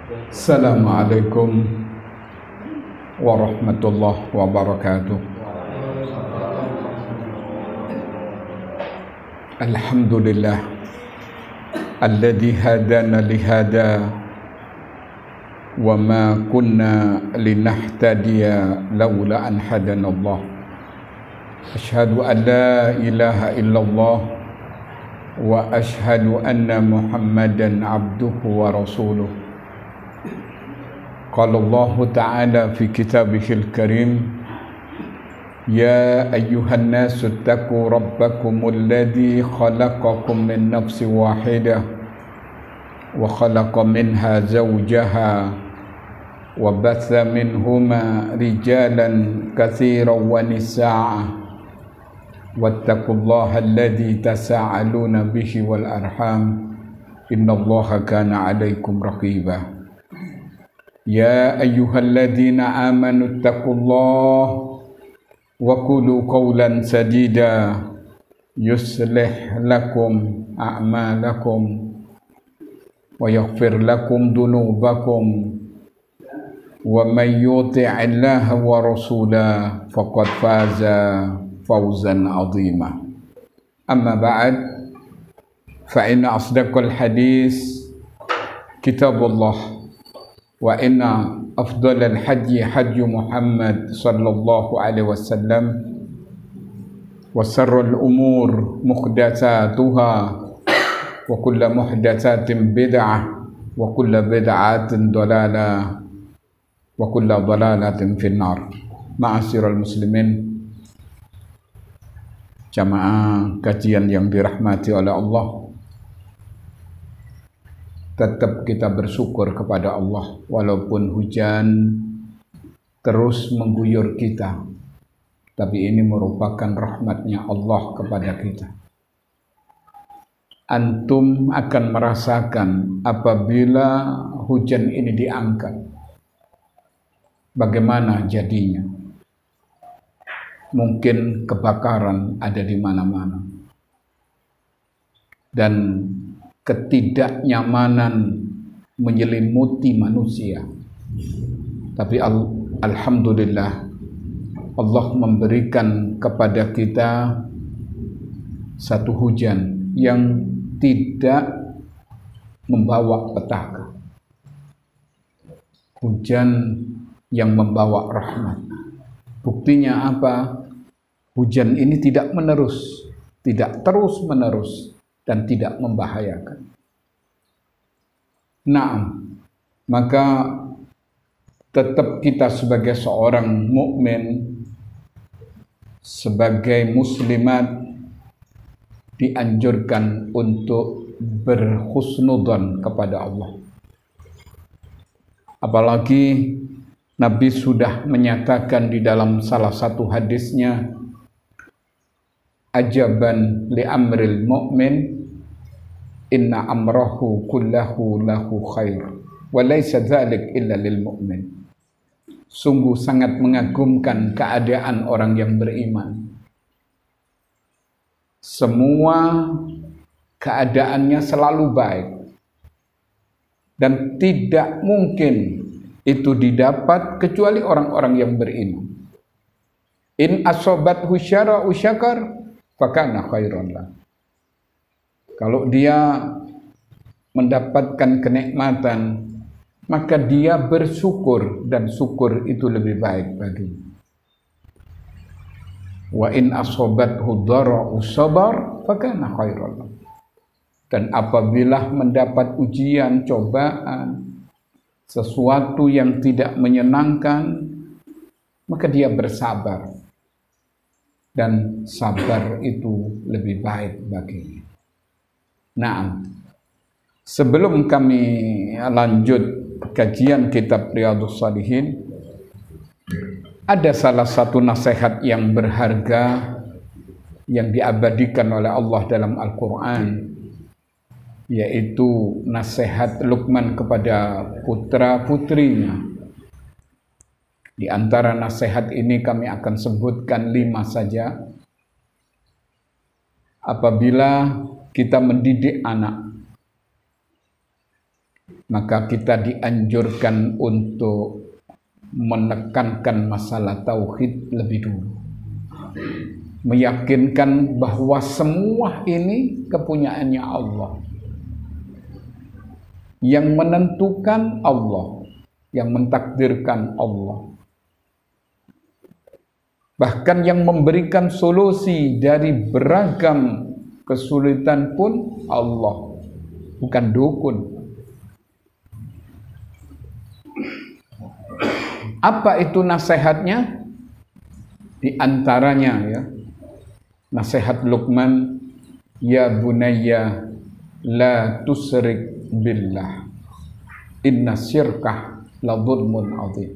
Assalamualaikum warahmatullahi wabarakatuh. Alhamdulillah alladzi hadana lihada wa ma kunna linahtadiya laula an hadanallah. Asyhadu an la ilaha illallah wa asyhadu anna Muhammadan abduhu wa rasuluh. Qala Allah Ta'ala fi kitabihil karim, ya ayyuhan nasu ittaqu rabbakumul ladzi khalaqakum min nafsin wahidah wa khalaqa minha zawjaha wa batha minhuma rijalan katsiran wa nisaa wattaqullaha alladzi tasaaluna bihi wal arham innallaha kana 'alaikum raqiba. Ya ayyuhalladzina amanu ittaqullaha wa qulu qawlan sadida yuslih lakum a'malakum wa yaghfir lakum dhunubakum wa may yuti'illaha wa rasulahu faqad faza fawzan 'azima. Amma ba'd, fa inna asdaqal hadis kitabullah wa inna afdalal hajji hajju Muhammad sallallahu alaihi wasallam wa sarrul umur muhdatsatuha wa kullu muhdatsatin bid'ah wa kullu bid'atin dalalah wa kullu dalalatin finnar. Ma'asyiral muslimin, jamaah kajian yang dirahmati oleh Allah, tetap kita bersyukur kepada Allah walaupun hujan terus mengguyur kita, tapi ini merupakan rahmatnya Allah kepada kita. Antum akan merasakan apabila hujan ini diangkat, bagaimana jadinya. Mungkin kebakaran ada di mana-mana dan ketidaknyamanan menyelimuti manusia. Tapi alhamdulillah, Allah memberikan kepada kita satu hujan yang tidak membawa petaka, hujan yang membawa rahmat. Buktinya apa? Hujan ini tidak menerus, tidak terus-menerus, dan tidak membahayakan. Nah, maka tetap kita sebagai seorang mukmin, sebagai muslimat, dianjurkan untuk berhusnudzon kepada Allah. Apalagi Nabi sudah menyatakan di dalam salah satu hadisnya, ajaban li amril mu'min inna amrahu kullahu lahu khair wa laysa dzalik illa lil mu'min. Sungguh sangat mengagumkan keadaan orang yang beriman. Semua keadaannya selalu baik dan tidak mungkin itu didapat kecuali orang-orang yang beriman. In asobathu syara'u syakar fakana khairan lah. Kalau dia mendapatkan kenikmatan, maka dia bersyukur, dan syukur itu lebih baik baginya. Wa in asobathu dhara'u sabar fakana khairan lah. Dan apabila mendapat ujian, cobaan, sesuatu yang tidak menyenangkan, maka dia bersabar, dan sabar itu lebih baik baginya. Nah, sebelum kami lanjut kajian kitab Riyadhus Shalihin, ada salah satu nasihat yang berharga yang diabadikan oleh Allah dalam Al-Quran, yaitu nasihat Luqman kepada putra-putrinya. Di antara nasihat ini kami akan sebutkan 5 saja. Apabila kita mendidik anak, maka kita dianjurkan untuk menekankan masalah tauhid lebih dulu. Meyakinkan bahwa semua ini kepunyaannya Allah. Yang menentukan Allah, yang mentakdirkan Allah. Bahkan yang memberikan solusi dari beragam kesulitan pun Allah, bukan dukun. Apa itu nasihatnya? Di antaranya ya, nasihat Luqman, ya bunayya la tusrik billah inna syirkah la dhulmun adzim.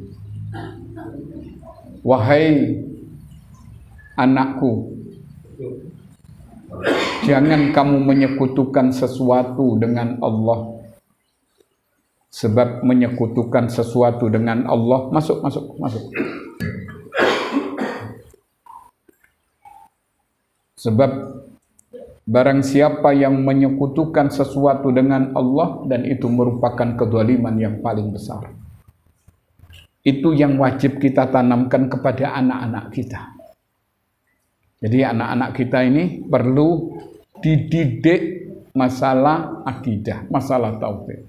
Wahai anakku, jangan kamu menyekutukan sesuatu dengan Allah. Sebab menyekutukan sesuatu dengan Allah, masuk. Sebab barang siapa yang menyekutukan sesuatu dengan Allah, dan itu merupakan kezaliman yang paling besar. Itu yang wajib kita tanamkan kepada anak-anak kita. Jadi anak-anak kita ini perlu dididik masalah akidah, masalah tauhid.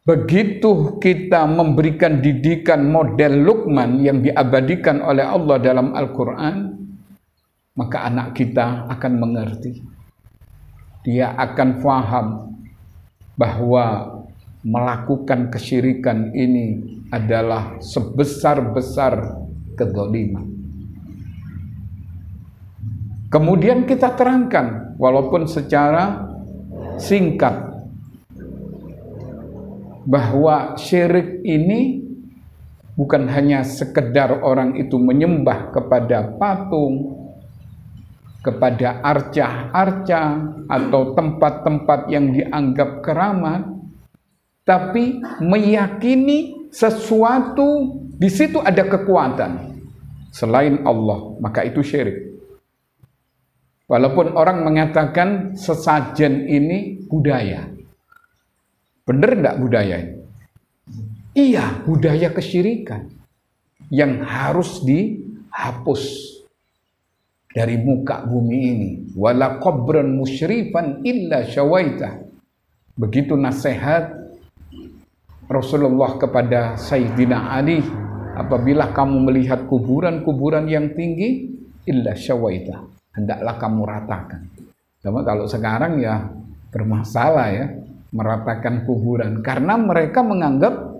Begitu kita memberikan didikan model Luqman yang diabadikan oleh Allah dalam Al-Quran, maka anak kita akan mengerti. Dia akan faham bahwa melakukan kesyirikan ini adalah sebesar-besar kezaliman. Kemudian kita terangkan, walaupun secara singkat, bahwa syirik ini bukan hanya sekedar orang itu menyembah kepada patung, kepada arca-arca atau tempat-tempat yang dianggap keramat, tapi meyakini sesuatu di situ ada kekuatan selain Allah, maka itu syirik. Walaupun orang mengatakan sesajen ini budaya. Benar enggak budaya ini? Iya, budaya kesyirikan yang harus dihapus dari muka bumi ini. Wala qabran musyrifan illa syawaita. Begitu nasihat Rasulullah kepada Sayyidina Ali, apabila kamu melihat kuburan-kuburan yang tinggi, illa syawaita, hendaklah kamu ratakan. Sama kalau sekarang ya bermasalah ya, meratakan kuburan, karena mereka menganggap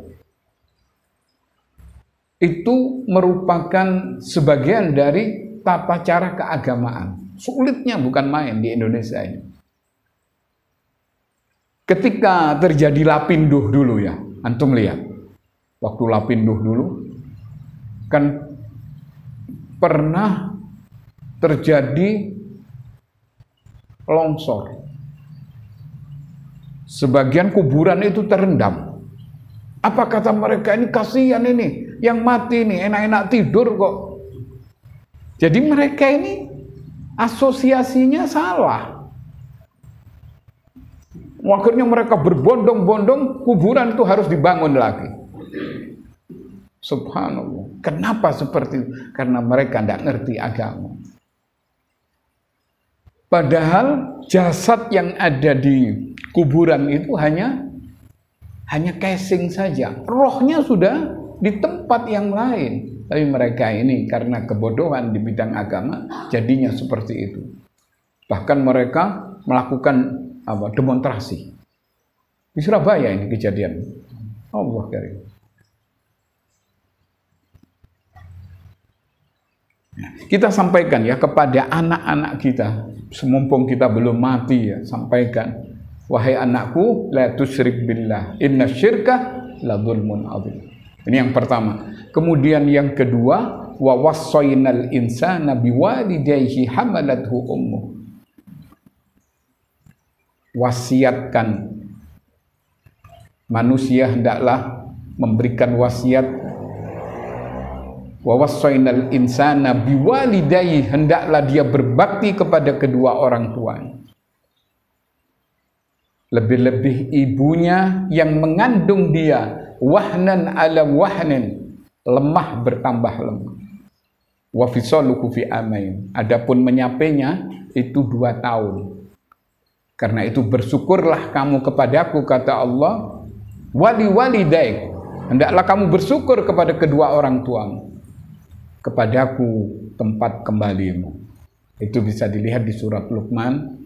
itu merupakan sebagian dari tata cara keagamaan. Sulitnya bukan main di Indonesia ini. Ketika terjadi Lapinduh dulu ya, antum lihat, waktu Lapinduh dulu kan pernah terjadi longsor. Sebagian kuburan itu terendam. Apa kata mereka, ini kasihan ini, yang mati ini enak-enak tidur kok. Jadi mereka ini asosiasinya salah. Akhirnya mereka berbondong-bondong, kuburan itu harus dibangun lagi. Subhanallah. Kenapa seperti itu? Karena mereka tidak ngerti agama. Padahal jasad yang ada di kuburan itu hanya casing saja. Rohnya sudah di tempat yang lain. Tapi mereka ini karena kebodohan di bidang agama jadinya seperti itu. Bahkan mereka melakukan demonstrasi. Di Surabaya ini kejadian. Allah karim. Kita sampaikan ya kepada anak-anak kita, semumpung kita belum mati ya, sampaikan, wahai anakku, la tusyrik billah, inna syirka la dzulmun adzim. Ini yang pertama. Kemudian yang kedua, wa wassaynal insana biwalidayhi hamalathu ummuh. Wasiatkan, manusia hendaklah memberikan wasiat. Wa wassaynal insana biwalidayhi, hendaklah dia berbakti kepada kedua orang tuanya. Lebih-lebih ibunya yang mengandung dia, wahnan ala wahnin, lemah bertambah lemah. Wa fisaluhu fi amain. Adapun menyapainya itu 2 tahun. Karena itu bersyukurlah kamu kepadaku, kata Allah, wali walidaik, hendaklah kamu bersyukur kepada kedua orang tuamu, kepadaku tempat kembalimu. Itu bisa dilihat di surat Luqman.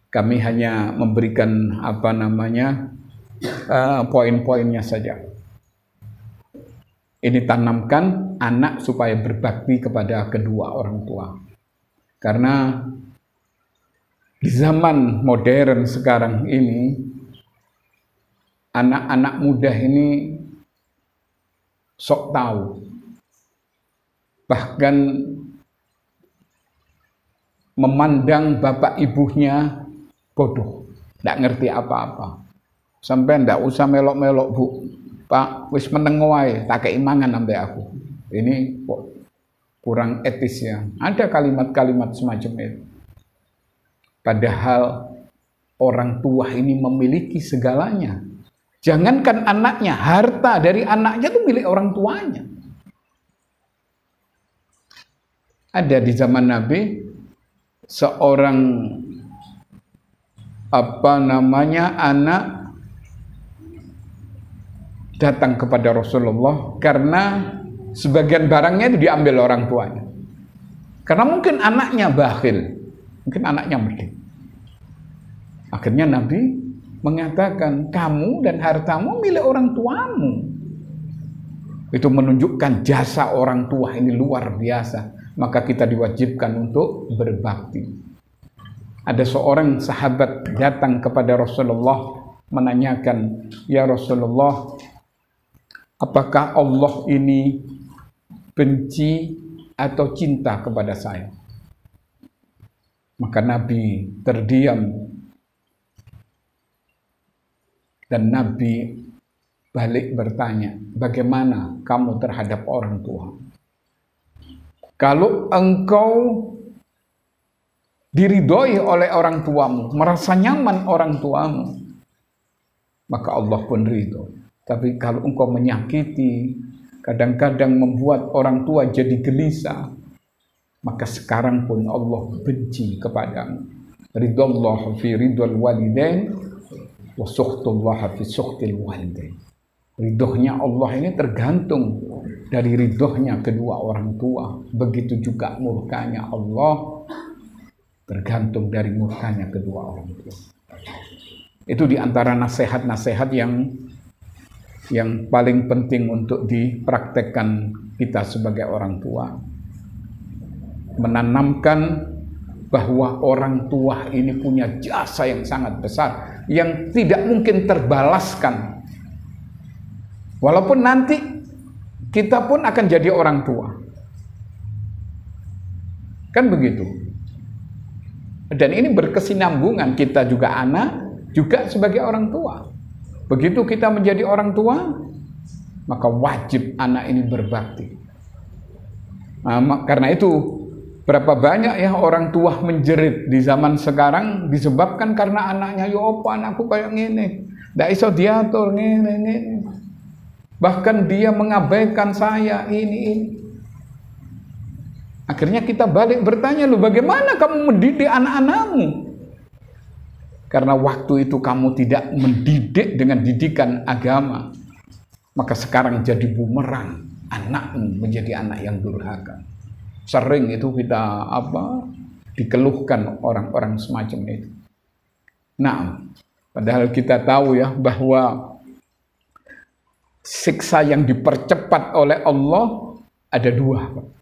Kami hanya memberikan poin-poinnya saja. Ini tanamkan anak supaya berbakti kepada kedua orang tua. Karena di zaman modern sekarang ini, anak-anak muda ini sok tahu. Bahkan memandang bapak ibunya bodoh, tidak ngerti apa-apa. Sampai ndak usah melok-melok, Bu. Pak, wis meneng wae, tak kei mangan sampai aku. Ini kok kurang etis ya. Ada kalimat-kalimat semacam itu. Padahal orang tua ini memiliki segalanya. Jangankan anaknya, harta dari anaknya itu milik orang tuanya. Ada di zaman Nabi seorang anak datang kepada Rasulullah karena sebagian barangnya itu diambil orang tuanya. Karena mungkin anaknya bakhil, mungkin anaknya medit. Akhirnya Nabi mengatakan, kamu dan hartamu milik orang tuamu. Itu menunjukkan jasa orang tua ini luar biasa. Maka kita diwajibkan untuk berbakti. Ada seorang sahabat datang kepada Rasulullah menanyakan, ya Rasulullah, apakah Allah ini benci atau cinta kepada saya? Maka Nabi terdiam dan Nabi balik bertanya, bagaimana kamu terhadap orang tua? Kalau engkau diridhoi oleh orang tuamu, merasa nyaman orang tuamu, maka Allah pun ridho. Tapi kalau engkau menyakiti, kadang-kadang membuat orang tua jadi gelisah, maka sekarang pun Allah benci kepadamu. Ridallah fi ridwal walidain wa sukhtullah fi sukhtil walidain. Ridhonya Allah ini tergantung dari ridhonya kedua orang tua. Begitu juga murkanya Allah tergantung dari murkanya kedua orang tua. Itu diantara nasihat-nasihat yang paling penting untuk dipraktekkan kita sebagai orang tua. Menanamkan bahwa orang tua ini punya jasa yang sangat besar, yang tidak mungkin terbalaskan. Walaupun nanti kita pun akan jadi orang tua. Kan begitu. Dan ini berkesinambungan, kita juga anak, juga sebagai orang tua. Begitu kita menjadi orang tua, maka wajib anak ini berbakti. Nah, karena itu, berapa banyak ya orang tua menjerit di zaman sekarang disebabkan karena anaknya, ya opo anakku kayak gini, ndak iso diatur ngene. Bahkan dia mengabaikan saya ini. Akhirnya kita balik bertanya, lu bagaimana kamu mendidik anak-anakmu? Karena waktu itu kamu tidak mendidik dengan didikan agama, maka sekarang jadi bumerang, anakmu menjadi anak yang durhaka. Sering itu kita dikeluhkan orang-orang semacam itu. Nah, padahal kita tahu ya bahwa siksa yang dipercepat oleh Allah ada 2.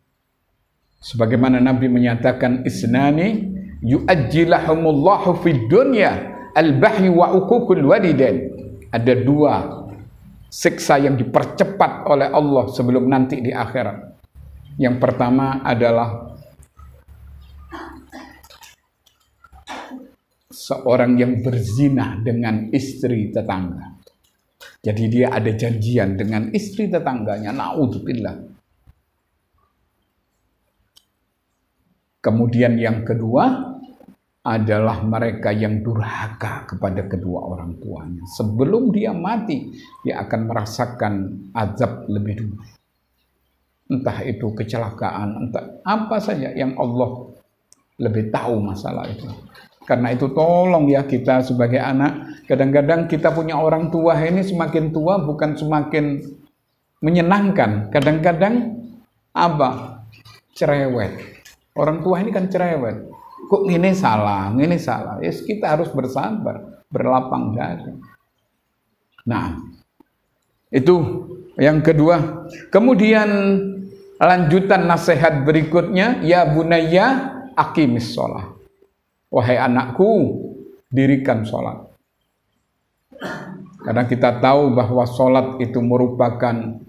Sebagaimana Nabi menyatakan, isnani yu'ajjilahumullahu fid dunya al-bahyi wa uququl walidain. Ada 2 siksa yang dipercepat oleh Allah sebelum nanti di akhirat. Yang pertama adalah seorang yang berzina dengan istri tetangga. Jadi dia ada janjian dengan istri tetangganya, naudzubillah. Kemudian yang kedua adalah mereka yang durhaka kepada kedua orang tuanya. Sebelum dia mati, dia akan merasakan azab lebih dulu. Entah itu kecelakaan, entah apa saja yang Allah lebih tahu masalah itu. Karena itu tolong ya kita sebagai anak, kadang-kadang kita punya orang tua ini semakin tua bukan semakin menyenangkan. Kadang-kadang apa? Cerewet. Orang tua ini kan cerewet. Kok ini salah, ini salah. Yes, kita harus bersabar, berlapang dada. Nah, itu yang kedua. Kemudian lanjutan nasihat berikutnya, ya bunayya aqimis shalah. Wahai anakku, dirikan sholat. Karena kita tahu bahwa sholat itu merupakan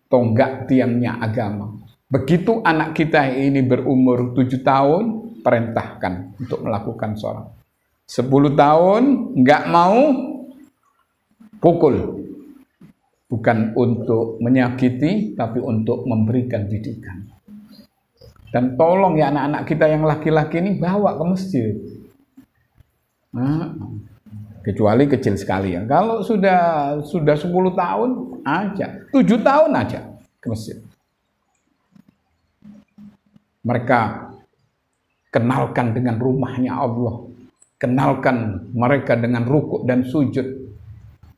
tonggak tiangnya agama. Begitu anak kita ini berumur 7 tahun, perintahkan untuk melakukan sholat. 10 tahun, nggak mau, pukul. Bukan untuk menyakiti, tapi untuk memberikan didikan. Dan tolong ya anak-anak kita yang laki-laki ini bawa ke masjid. Nah, kecuali kecil sekali ya. Kalau sudah 10 tahun aja, 7 tahun aja ke masjid. Mereka kenalkan dengan rumahnya Allah. Kenalkan mereka dengan rukuk dan sujud.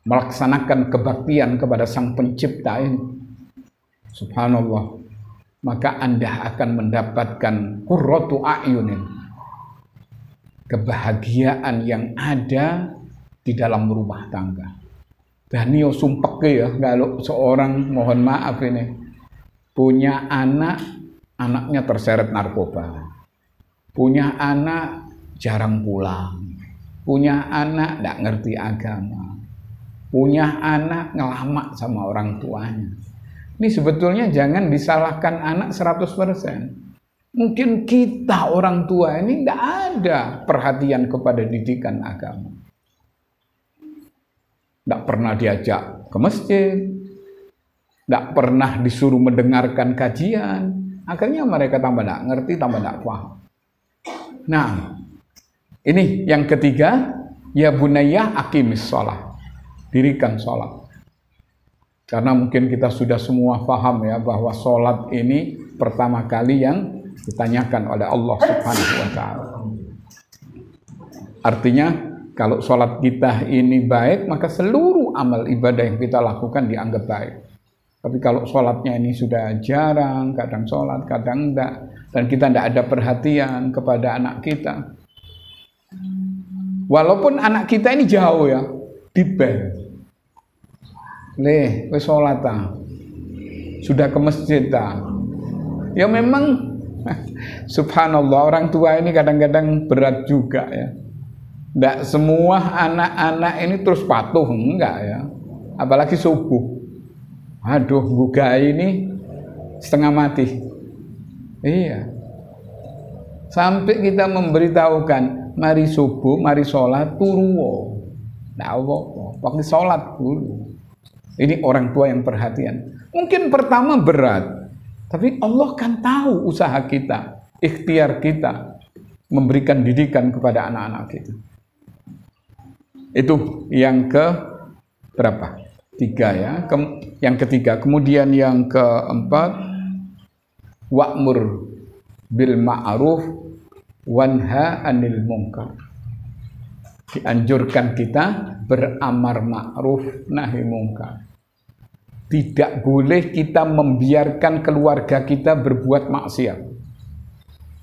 Melaksanakan kebaktian kepada Sang Pencipta ini. Subhanallah. Maka Anda akan mendapatkan qurratu a'yunin, kebahagiaan yang ada di dalam rumah tangga. Danio sumpek ya, kalau seorang, mohon maaf ini, punya anaknya terseret narkoba, punya anak jarang pulang, punya anak tidak ngerti agama, punya anak ngelamak sama orang tuanya. Ini sebetulnya jangan disalahkan anak 100%. Mungkin kita orang tua ini tidak ada perhatian kepada didikan agama. Tidak pernah diajak ke masjid, tidak pernah disuruh mendengarkan kajian. Akhirnya mereka tambah tidak ngerti, tambah tidak paham. Nah, ini yang ketiga, ya bunayya aqimis shalah. Dirikan sholat. Karena mungkin kita sudah semua paham ya bahwa sholat ini pertama kali yang ditanyakan oleh Allah Subhanahu wa Ta'ala. Artinya kalau sholat kita ini baik, maka seluruh amal ibadah yang kita lakukan dianggap baik. Tapi kalau sholatnya ini sudah jarang, kadang sholat, kadang enggak, dan kita enggak ada perhatian kepada anak kita. Walaupun anak kita ini jauh ya, dibel. Wis sholat ta. Sudah ke masjid ta. Ya memang subhanallah orang tua ini kadang-kadang berat juga ya. Tidak semua anak-anak ini terus patuh, enggak ya. Apalagi subuh. Aduh, gugah ini setengah mati. Iya. Sampai kita memberitahukan, mari subuh, mari sholat, turu. Nah, waktu sholat dulu. Ini orang tua yang perhatian. Mungkin pertama berat, tapi Allah kan tahu usaha kita, ikhtiar kita, memberikan didikan kepada anak-anak kita. Itu yang ke berapa? 3 ya. Yang ketiga. Kemudian yang keempat, wa'mur bil ma'ruf wanha 'anil munkar. Dianjurkan kita beramar ma'ruf nahi mungkar. Tidak boleh kita membiarkan keluarga kita berbuat maksiat.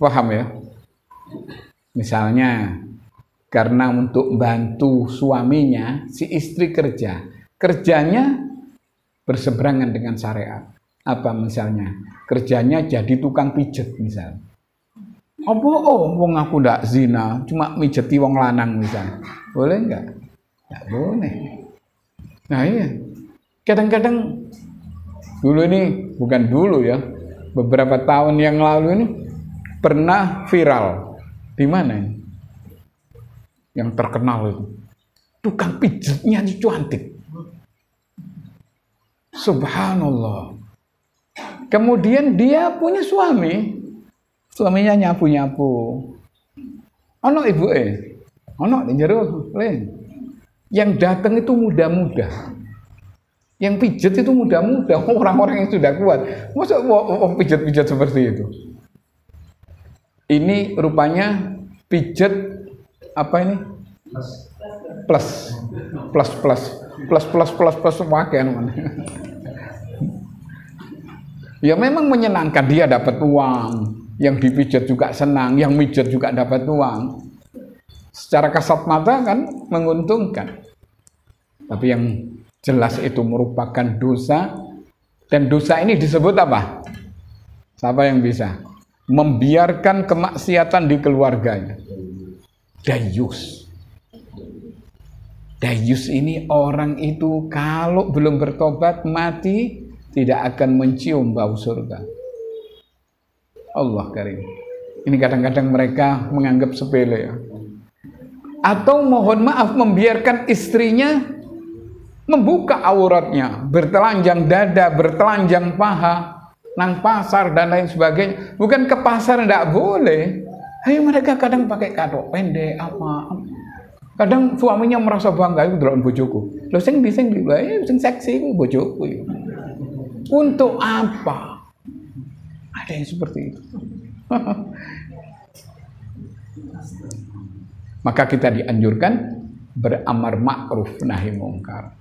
Paham ya? Misalnya karena untuk bantu suaminya, si istri kerjanya berseberangan dengan syariat. Apa misalnya? Kerjanya jadi tukang pijet misalnya. Apa wong aku ndak zina, cuma mijeti wong lanang misalnya. Boleh enggak? Enggak boleh. Nah iya. Kadang-kadang dulu ini, bukan dulu ya, beberapa tahun yang lalu ini pernah viral. Di mana ini? Yang terkenal itu. Tukang pijetnya cantik. Subhanallah. Kemudian dia punya suami. Suaminya nyapu-nyapu. Ono ibuke. Ono ning jero le. Yang datang itu muda-muda. Yang pijet itu muda-muda, orang-orang yang sudah kuat. Masa pijet-pijet seperti itu? Ini rupanya pijet apa ini? Plus pakaian mana? Ya memang menyenangkan, dia dapat uang, yang dipijat juga senang, yang mijat juga dapat uang. Secara kasat mata kan menguntungkan. Tapi yang jelas itu merupakan dosa, dan dosa ini disebut apa? Siapa yang bisa? Membiarkan kemaksiatan di keluarganya. Dayus. Dayus ini orang itu kalau belum bertobat mati tidak akan mencium bau surga. Allah karim. Ini kadang-kadang mereka menganggap sepele ya. Atau mohon maaf membiarkan istrinya membuka auratnya, bertelanjang dada, bertelanjang paha, nang pasar dan lain sebagainya. Bukan ke pasar tidak boleh. Ayo mereka kadang pakai kadok pendek apa. Kadang suaminya merasa bangga itu delok bojoku. Lho sing seksi ku bojoku. Untuk apa? Ada yang seperti itu. Maka kita dianjurkan beramar ma'ruf nahi mungkar.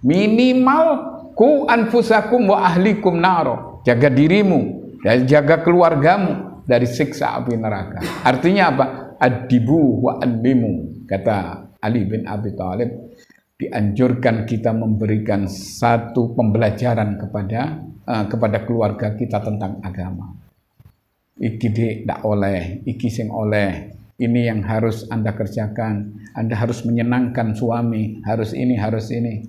Minimal ku anfusakum wa ahlikum naro. Jaga dirimu dan jaga keluargamu dari siksa api neraka. Artinya apa? Adibu wa anlimu, kata Ali bin Abi Thalib. Dianjurkan kita memberikan satu pembelajaran kepada keluarga kita tentang agama. Iki dak oleh, iki sing oleh. Ini yang harus Anda kerjakan. Anda harus menyenangkan suami, harus ini, harus ini.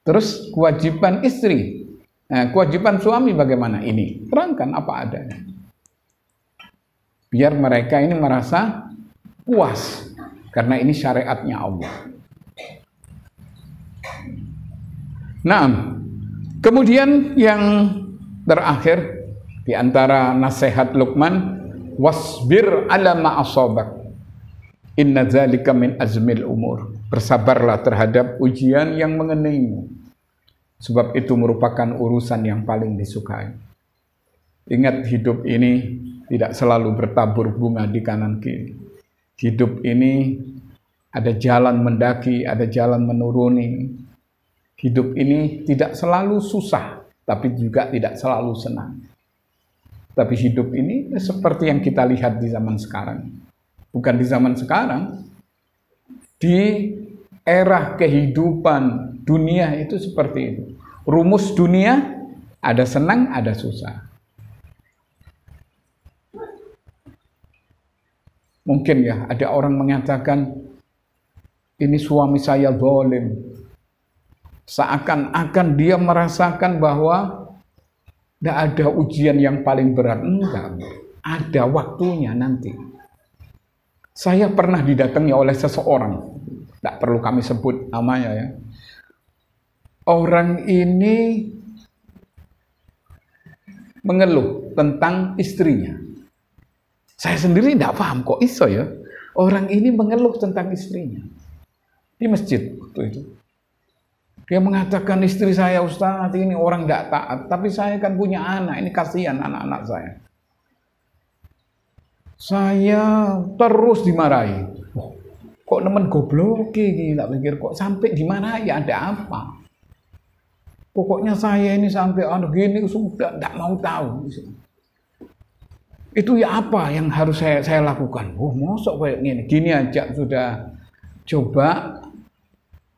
Terus kewajiban istri. Nah, kewajiban suami bagaimana ini? Terangkan apa adanya. Biar mereka ini merasa puas. Karena ini syariatnya Allah. Nah, kemudian yang terakhir di antara nasihat Luqman, wasbir ala ma asabak. Inna dzalika min azmil umur. Bersabarlah terhadap ujian yang mengenaimu. Sebab itu merupakan urusan yang paling disukai. Ingat, hidup ini tidak selalu bertabur bunga di kanan kiri. Hidup ini ada jalan mendaki, ada jalan menuruni. Hidup ini tidak selalu susah, tapi juga tidak selalu senang. Tapi hidup ini seperti yang kita lihat di zaman sekarang. Bukan di zaman sekarang, di era kehidupan dunia itu seperti itu. Rumus dunia ada senang, ada susah. Mungkin ya ada orang mengatakan ini suami saya zalim. Seakan-akan dia merasakan bahwa tidak ada ujian yang paling berat. Enggak, ada waktunya nanti. Saya pernah didatangi oleh seseorang, tidak perlu kami sebut namanya ya. Orang ini mengeluh tentang istrinya. Saya sendiri tidak paham kok iso ya. Orang ini mengeluh tentang istrinya di masjid waktu itu. Dia mengatakan istri saya Ustaz ini orang tidak taat, tapi saya kan punya anak, ini kasihan anak-anak saya. Saya terus dimarahi. Oh, kok nemen goblok gini, tak pikir kok sampai dimarahi, ada apa? Pokoknya saya ini sampai gini sudah tidak mau tahu. Itu ya apa yang harus saya lakukan? Oh, mosok kayak gini. Gini aja sudah. Coba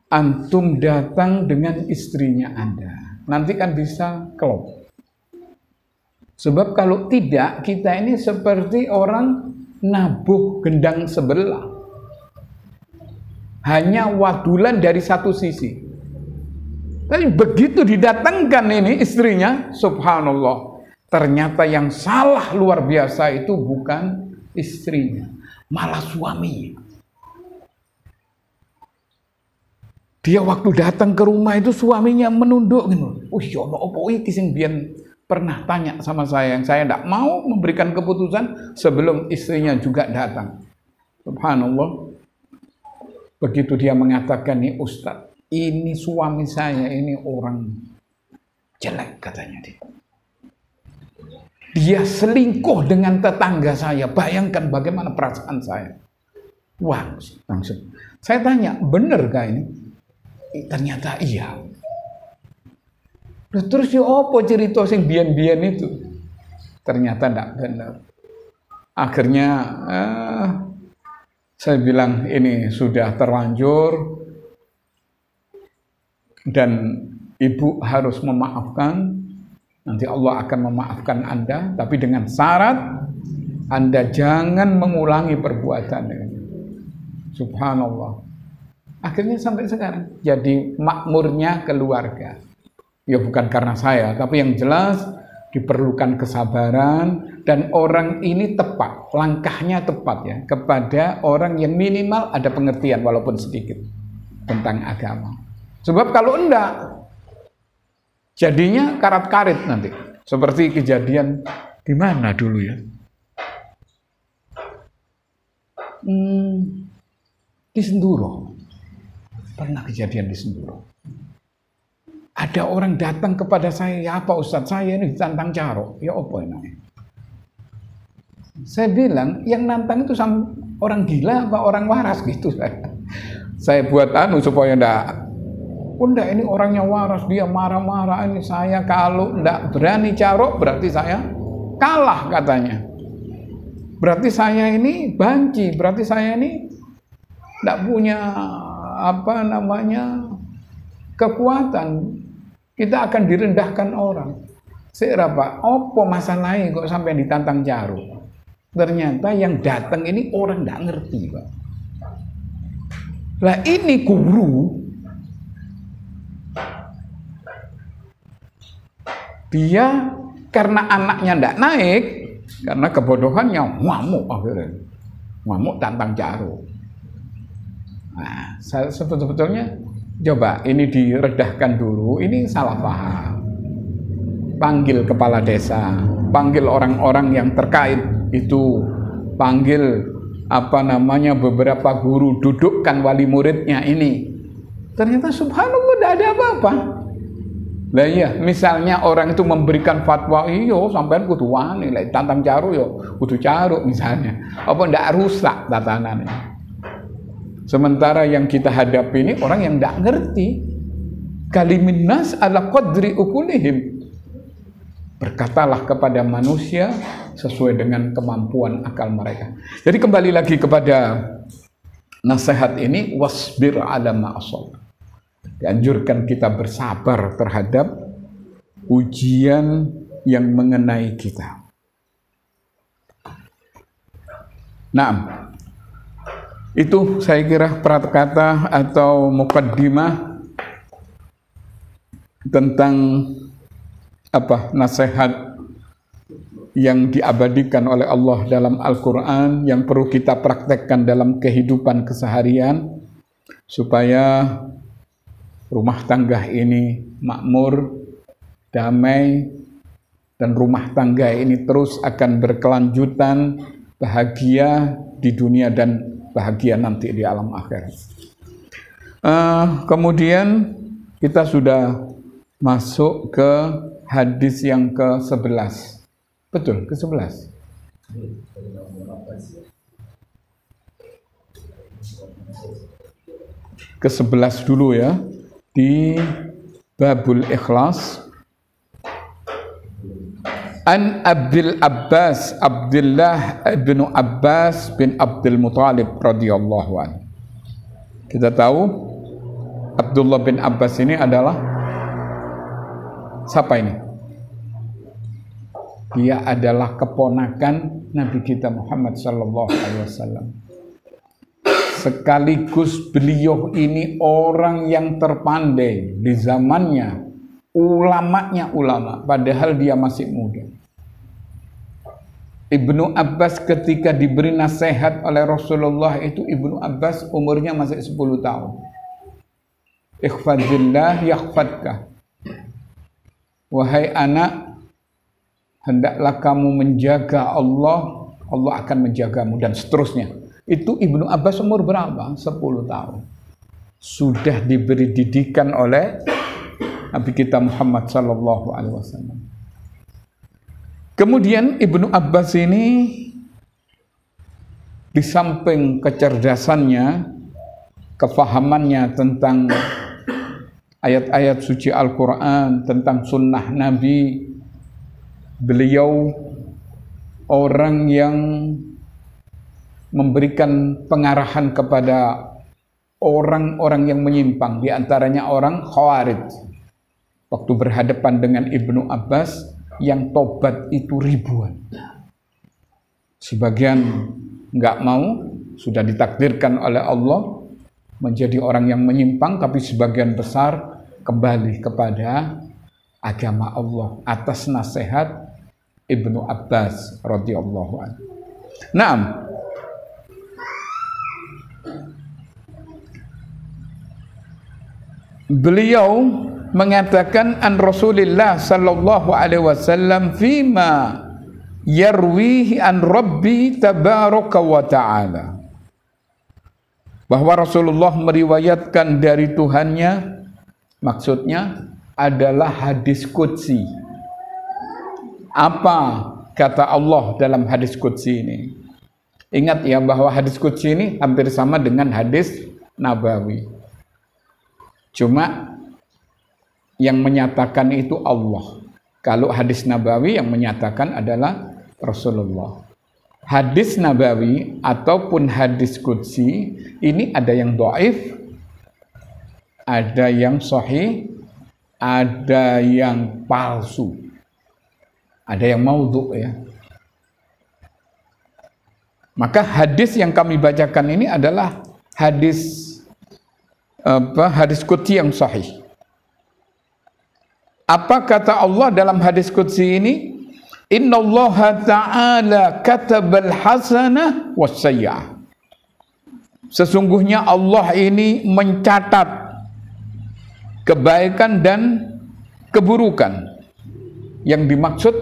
antum datang dengan istrinya Anda. Nanti kan bisa klop. Sebab kalau tidak, kita ini seperti orang nabuh gendang sebelah. Hanya wadulan dari satu sisi. Tapi begitu didatangkan ini istrinya, subhanallah. Ternyata yang salah luar biasa itu bukan istrinya, malah suaminya. Dia waktu datang ke rumah itu suaminya menunduk gitu. Ya Allah, apa iki sing biyen pernah tanya sama saya, yang saya tidak mau memberikan keputusan sebelum istrinya juga datang. Subhanallah. Begitu dia mengatakan, nih Ustadz, ini suami saya ini orang jelek katanya dia. Dia selingkuh dengan tetangga saya. Bayangkan bagaimana perasaan saya. Wah, langsung. Saya tanya, bener gak ini? Ternyata iya. Terus ya apa cerita sing biyen-biyen itu? Ternyata tidak benar. Akhirnya saya bilang ini sudah terlanjur dan ibu harus memaafkan. Nanti Allah akan memaafkan Anda, tapi dengan syarat Anda jangan mengulangi perbuatan ini. Subhanallah. Akhirnya sampai sekarang jadi makmurnya keluarga. Ya bukan karena saya, tapi yang jelas diperlukan kesabaran dan orang ini tepat, langkahnya tepat ya, kepada orang yang minimal ada pengertian walaupun sedikit tentang agama. Sebab kalau enggak, jadinya karat-karit nanti. Seperti kejadian di mana dulu ya? Di Senduro. Pernah kejadian di Senduro. Ada orang datang kepada saya, ya apa Ustadz, saya ini ditantang caro. Ya apa ini? Saya bilang, yang nantang itu orang gila apa orang waras gitu. Saya buat supaya enggak, ini orangnya waras, dia marah-marah. Ini saya kalau enggak berani caro, berarti saya kalah katanya. Berarti saya ini banci, berarti saya ini enggak punya kekuatan. Kita akan direndahkan orang. Pak, apa masalahnya kok sampai ditantang caro? Ternyata yang datang ini orang enggak ngerti, Pak. Lah ini guru, dia karena anaknya ndak naik, karena kebodohannya ngamuk akhirnya. Ngamuk tantang caro. Nah, sebetulnya coba ini diredahkan dulu, ini salah paham. Panggil kepala desa, panggil orang-orang yang terkait itu, panggil beberapa guru, dudukkan wali muridnya ini. Ternyata subhanallah tidak ada apa-apa. Lah iya, misalnya orang itu memberikan fatwa, iyo sampean kudu wani, lek tantang caro yo kudu caro misalnya. Apa ndak rusak tatanannya. Sementara yang kita hadapi ini orang yang ndak ngerti. Kalimin nas ala qadri ukulihim. Berkatalah kepada manusia sesuai dengan kemampuan akal mereka. Jadi kembali lagi kepada nasihat ini, wasbir ala ma'asab. Dianjurkan kita bersabar terhadap ujian yang mengenai kita. Nah, itu saya kira kata atau muqaddimah tentang nasihat yang diabadikan oleh Allah dalam Al-Quran yang perlu kita praktekkan dalam kehidupan keseharian supaya rumah tangga ini makmur, damai, dan rumah tangga ini terus akan berkelanjutan, bahagia di dunia dan bahagia nanti di alam akhirat. Kemudian kita sudah masuk ke hadis yang ke-11. Betul, ke-11. Ke-11 dulu ya. Di Babul Ikhlas. An Abdul Abbas, Abdullah bin Abbas bin Abdul Muthalib radhiyallahu anhu. Kita tahu Abdullah bin Abbas ini adalah siapa ini? Dia adalah keponakan Nabi kita Muhammad sallallahu alaihi wasallam. Sekaligus beliau ini orang yang terpandai di zamannya, ulamanya ulama, padahal dia masih muda. Ibnu Abbas ketika diberi nasihat oleh Rasulullah itu, Ibnu Abbas umurnya masih 10 tahun. Ikhfadillah yakhfadka. Wahai anak, hendaklah kamu menjaga Allah, Allah akan menjagamu, dan seterusnya. Itu Ibnu Abbas umur berapa? 10 tahun. Sudah diberi didikan oleh Nabi kita Muhammad sallallahu alaihi wasallam. Kemudian Ibnu Abbas ini di samping kecerdasannya, kefahamannya tentang ayat-ayat suci Al-Quran, tentang sunnah Nabi, beliau orang yang memberikan pengarahan kepada orang-orang yang menyimpang, di antaranya orang Khawarij. Waktu berhadapan dengan Ibnu Abbas, yang tobat itu ribuan. Sebagian nggak mau, sudah ditakdirkan oleh Allah menjadi orang yang menyimpang, tapi sebagian besar kembali kepada agama Allah atas nasihat Ibnu Abbas radhiyallahu anhu. Naam. Beliau mengatakan an Rasulillah sallallahu alaihi wasallam fima yarwihi an Rabbi tabaraka wa ta'ala, bahwa Rasulullah meriwayatkan dari Tuhannya, maksudnya adalah hadis qudsi. Apa kata Allah dalam hadis qudsi ini? Ingat ya bahwa hadis qudsi ini hampir sama dengan hadis nabawi. Cuma yang menyatakan itu Allah. Kalau hadis nabawi yang menyatakan adalah Rasulullah. Hadis nabawi ataupun hadis qudsi ini ada yang dhaif, ada yang sahih, ada yang palsu, ada yang maudhu ya. Maka hadis yang kami bacakan ini adalah hadis hadis qudsi yang sahih. Apa kata Allah dalam hadis qudsi ini? Innallaha ta'ala katabal hasanah was sayyi'ah. Sesungguhnya Allah ini mencatat kebaikan dan keburukan. Yang dimaksud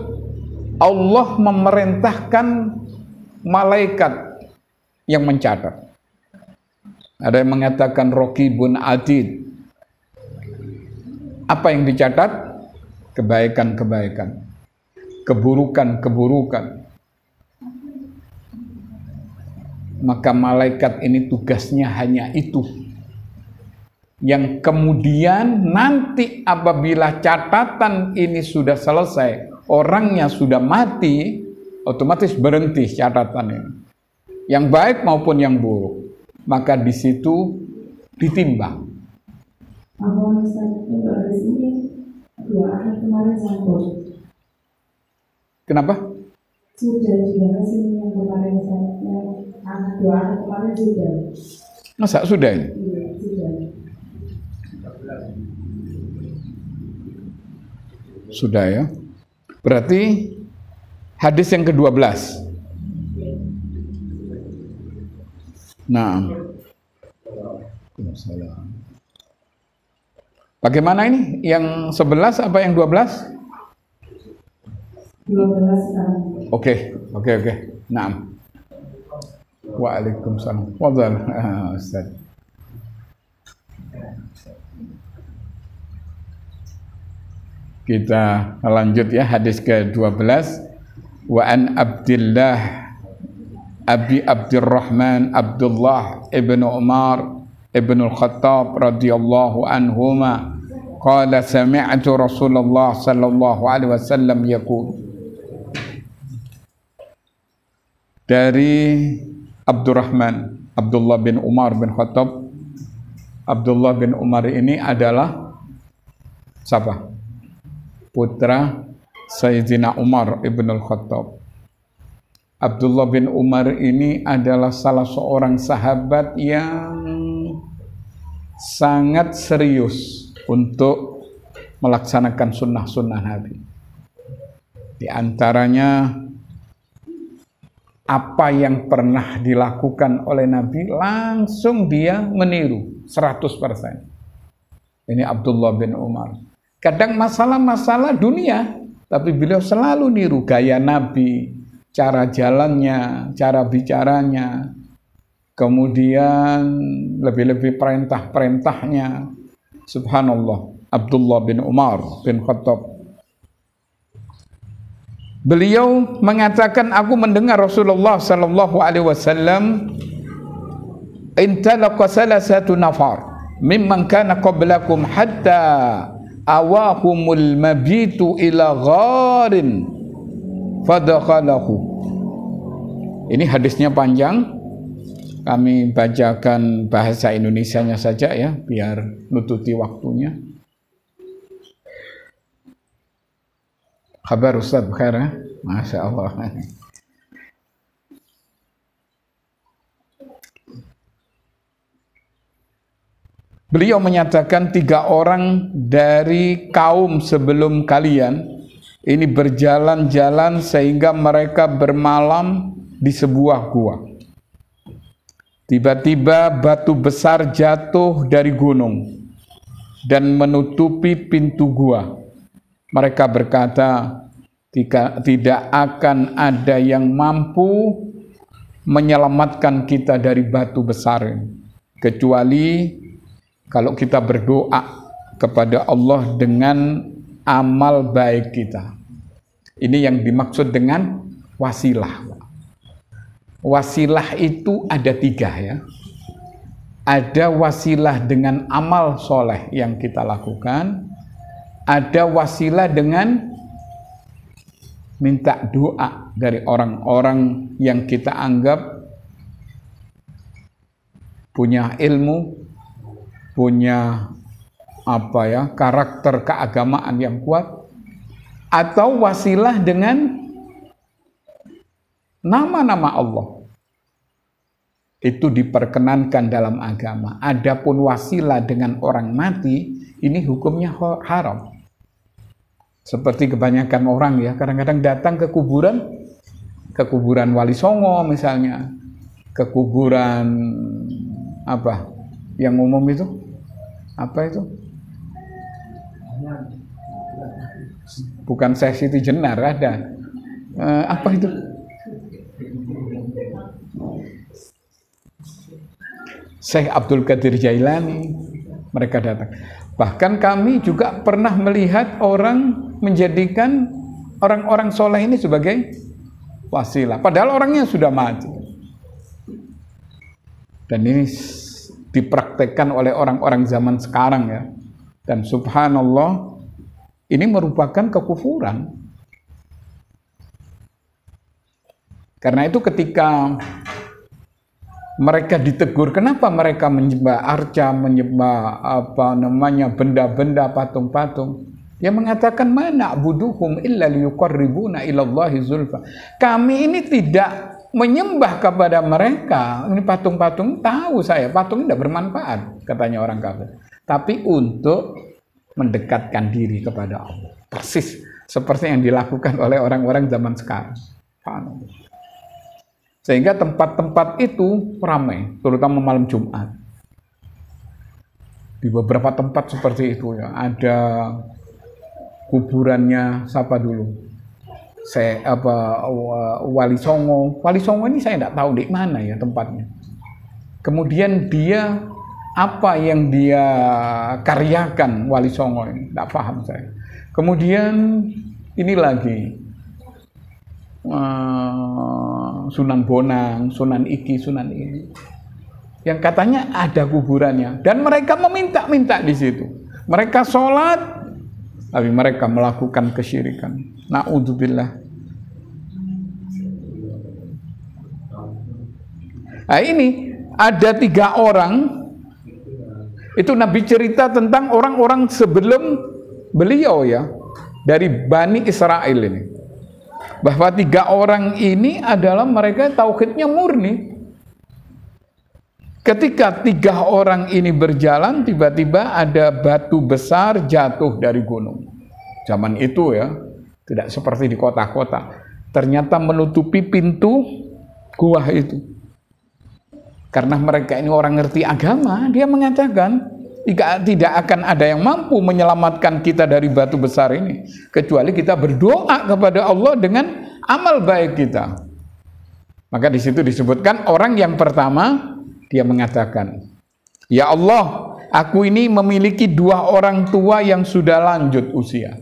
Allah memerintahkan malaikat yang mencatat. Ada yang mengatakan raqibun atid. Apa yang dicatat? Kebaikan-kebaikan, keburukan-keburukan. Maka malaikat ini tugasnya hanya itu. Yang kemudian nanti apabila catatan ini sudah selesai, orangnya sudah mati, otomatis berhenti catatan ini. Yang baik maupun yang buruk. Maka di situ ditimbang. Kalau misalnya di sini 2 akhir kemarin sambung. Kenapa? Sudah dibahas ini yang kemarin saya 2 akhir kemarin sudah. Masa sudah ini? Iya, sudah. Sudah ya. Berarti hadis yang ke-12. Nah. Bagaimana ini? Yang 11 apa yang 12? 12 sekarang. Oke. Naam. Waalaikumsalam. Fadhal, Ustaz. Kita lanjut ya, hadis ke-12. Wa an Abdullah Abi Abdurrahman Abdullah ibn Umar ibn al-Khattab radhiyallahu anhuma qala sami'tu Rasulullah sallallahu alaihi wasallam yaqul. Dari Abdurrahman Abdullah bin Umar bin Khattab. Abdullah bin Umar ini adalah siapa? Putra Sayyidina Umar ibn al-Khattab. Abdullah bin Umar ini adalah salah seorang sahabat yang sangat serius untuk melaksanakan sunnah-sunnah Nabi. Di antaranya apa yang pernah dilakukan oleh Nabi langsung dia meniru 100%. Ini Abdullah bin Umar. Kadang masalah-masalah dunia, tapi beliau selalu niru gaya Nabi, cara jalannya, cara bicaranya. kemudian lebih-lebih perintah-perintahnya. Subhanallah, Abdullah bin Umar bin Khattab, beliau mengatakan, aku mendengar Rasulullah sallallahu alaihi wasallam, intalaqa salasatu nafar mimman kana qablakum hatta awahumul mabitu ila gharin fadakhalahu. Ini hadisnya panjang, kami bacakan bahasa Indonesianya saja ya, biar nututi waktunya. Kabar Ustaz Bukhair, Masya Allah. Beliau menyatakan 3 orang dari kaum sebelum kalian ini berjalan-jalan sehingga mereka bermalam di sebuah gua. Tiba-tiba batu besar jatuh dari gunung dan menutupi pintu gua. Mereka berkata, tidak akan ada yang mampu menyelamatkan kita dari batu besar ini, kecuali kalau kita berdoa kepada Allah dengan amal baik kita. Ini yang dimaksud dengan wasilah. Wasilah itu ada 3 ya. Ada wasilah dengan amal soleh yang kita lakukan, ada wasilah dengan minta doa dari orang-orang yang kita anggap punya ilmu, punya karakter keagamaan yang kuat, atau wasilah dengan nama-nama Allah. Itu diperkenankan dalam agama. Adapun wasilah dengan orang mati, ini hukumnya haram. Seperti kebanyakan orang ya, kadang-kadang datang ke kuburan Wali Songo misalnya, ke kuburan apa yang umum itu, apa itu? Bukan Syekh Siti Jenar, ada apa itu? Syekh Abdul Qadir Jailani, mereka datang. Bahkan kami juga pernah melihat orang menjadikan orang-orang soleh ini sebagai wasilah, padahal orangnya sudah mati. Dan ini dipraktekkan oleh orang-orang zaman sekarang ya. Dan subhanallah, ini merupakan kekufuran. Karena itu ketika mereka ditegur, kenapa mereka menyembah arca, menyembah benda-benda, patung-patung? Dia mengatakan, mana buduhum illa liyuqarribuna ilallahi zulfa. Kami ini tidak menyembah kepada mereka. Ini patung-patung, tahu saya, patung tidak bermanfaat, katanya orang kafir. Tapi untuk mendekatkan diri kepada Allah. Persis seperti yang dilakukan oleh orang-orang zaman sekarang. Sehingga tempat-tempat itu ramai, terutama malam Jumat. Di beberapa tempat seperti itu ya, ada kuburannya siapa dulu? Wali Songo. Wali Songo ini saya tidak tahu di mana ya tempatnya. Kemudian dia apa yang dia karyakan Wali Songo ini, tidak paham saya. Kemudian ini lagi Sunan Bonang, Sunan Iki, Sunan ini, yang katanya ada kuburannya, dan mereka meminta-minta di situ. Mereka sholat, tapi mereka melakukan kesyirikan. Na'udzubillah. Nah ini ada 3 orang. Itu Nabi cerita tentang orang-orang sebelum beliau ya, dari Bani Israel ini. Bahwa 3 orang ini adalah mereka tauhidnya murni. Ketika 3 orang ini berjalan, tiba-tiba ada batu besar jatuh dari gunung. Zaman itu ya, tidak seperti di kota-kota. Ternyata menutupi pintu gua itu. Karena mereka ini orang ngerti agama, dia mengatakan tidak akan ada yang mampu menyelamatkan kita dari batu besar ini, kecuali kita berdoa kepada Allah dengan amal baik kita. Maka di situ disebutkan orang yang pertama Dia mengatakan, "Ya Allah, aku ini memiliki 2 orang tua yang sudah lanjut usia.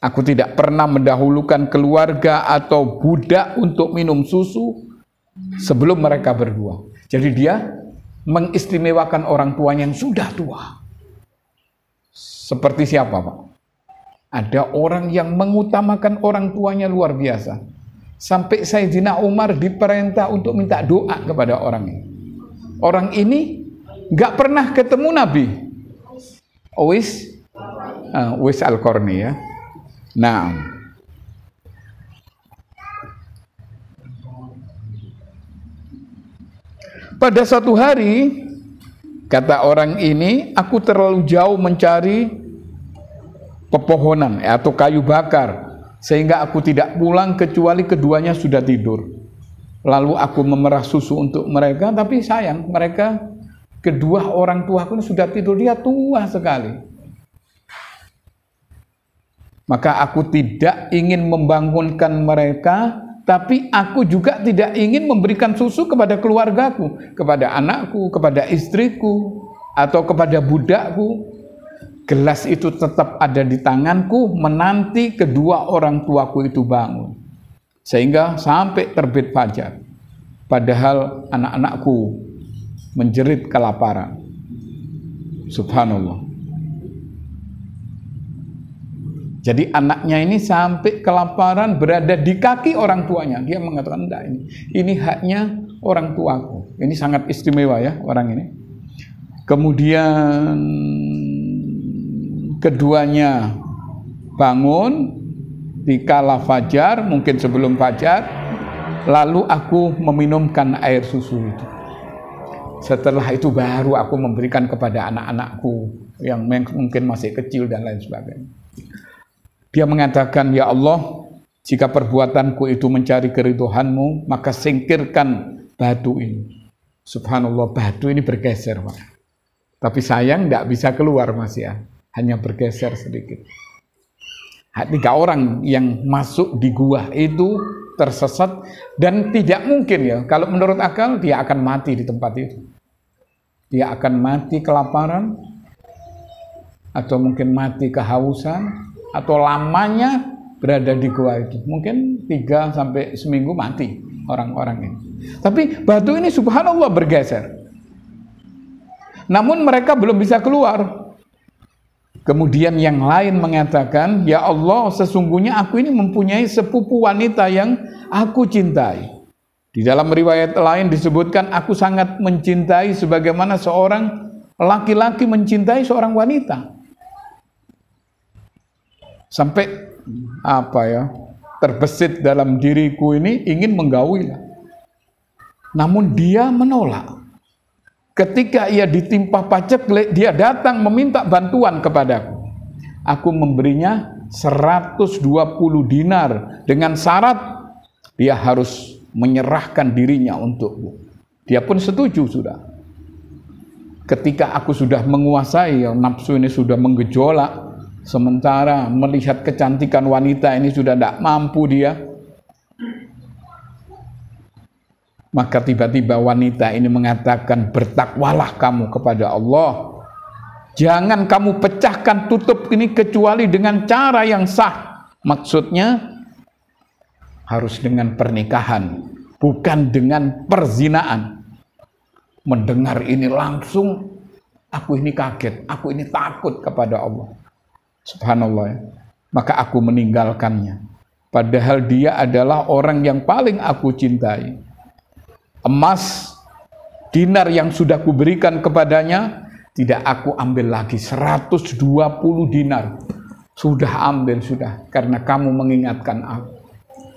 Aku tidak pernah mendahulukan keluarga atau budak untuk minum susu sebelum mereka berdua." Jadi dia mengistimewakan orang tuanya yang sudah tua. Seperti siapa, Pak? Ada orang yang mengutamakan orang tuanya luar biasa. Sampai Sayyidina Umar diperintah untuk minta doa kepada orang ini. Orang ini nggak pernah ketemu Nabi. Uwais Al-Qarni ya. Nah, pada suatu hari, kata orang ini, aku terlalu jauh mencari pepohonan atau kayu bakar, sehingga aku tidak pulang kecuali keduanya sudah tidur. Lalu aku memerah susu untuk mereka, tapi sayang, mereka kedua orang tuaku sudah tidur, dia tua sekali. Maka aku tidak ingin membangunkan mereka, tapi aku juga tidak ingin memberikan susu kepada keluargaku, kepada anakku, kepada istriku, atau kepada budakku. Gelas itu tetap ada di tanganku, menanti kedua orang tuaku itu bangun. Sehingga sampai terbit fajar. Padahal anak-anakku menjerit kelaparan. Subhanallah. Jadi anaknya ini sampai kelaparan berada di kaki orang tuanya. Dia mengatakan, enggak, ini haknya orang tuaku. Ini sangat istimewa ya orang ini. Kemudian keduanya bangun di kala fajar, mungkin sebelum fajar, lalu aku meminumkan air susu itu. Setelah itu baru aku memberikan kepada anak-anakku yang mungkin masih kecil dan lain sebagainya. Dia mengatakan, ya Allah, jika perbuatanku itu mencari keridhaan-Mu, maka singkirkan batu ini. Subhanallah, batu ini bergeser, Pak. Tapi sayang tidak bisa keluar, Mas ya. Hanya bergeser sedikit. 3 orang yang masuk di gua itu tersesat dan tidak mungkin ya. Kalau menurut akal dia akan mati di tempat itu. Dia akan mati kelaparan atau mungkin mati kehausan atau lamanya berada di gua itu. Mungkin 3 sampai seminggu mati orang-orang ini. Tapi batu ini subhanallah bergeser. Namun mereka belum bisa keluar. Kemudian yang lain mengatakan, ya Allah, sesungguhnya aku ini mempunyai sepupu wanita yang aku cintai. Di dalam riwayat lain disebutkan, aku sangat mencintai sebagaimana seorang laki-laki mencintai seorang wanita. Sampai terbesit dalam diriku ini ingin menggawilah. Namun dia menolak. Ketika ia ditimpa paceklik, dia datang meminta bantuan kepadaku. Aku memberinya 120 dinar dengan syarat dia harus menyerahkan dirinya untukku. Dia pun setuju sudah. Ketika aku sudah menguasai, nafsu ini sudah menggejolak, sementara melihat kecantikan wanita ini sudah tidak mampu dia. Maka tiba-tiba wanita ini mengatakan, bertakwalah kamu kepada Allah. Jangan kamu pecahkan tutup ini kecuali dengan cara yang sah. Maksudnya harus dengan pernikahan, bukan dengan perzinaan. Mendengar ini langsung, aku ini kaget, aku ini takut kepada Allah. Subhanallah ya. Maka aku meninggalkannya. Padahal dia adalah orang yang paling aku cintai. Emas, dinar yang sudah kuberikan kepadanya, tidak aku ambil lagi, 120 dinar. Sudah ambil, sudah. Karena kamu mengingatkan aku.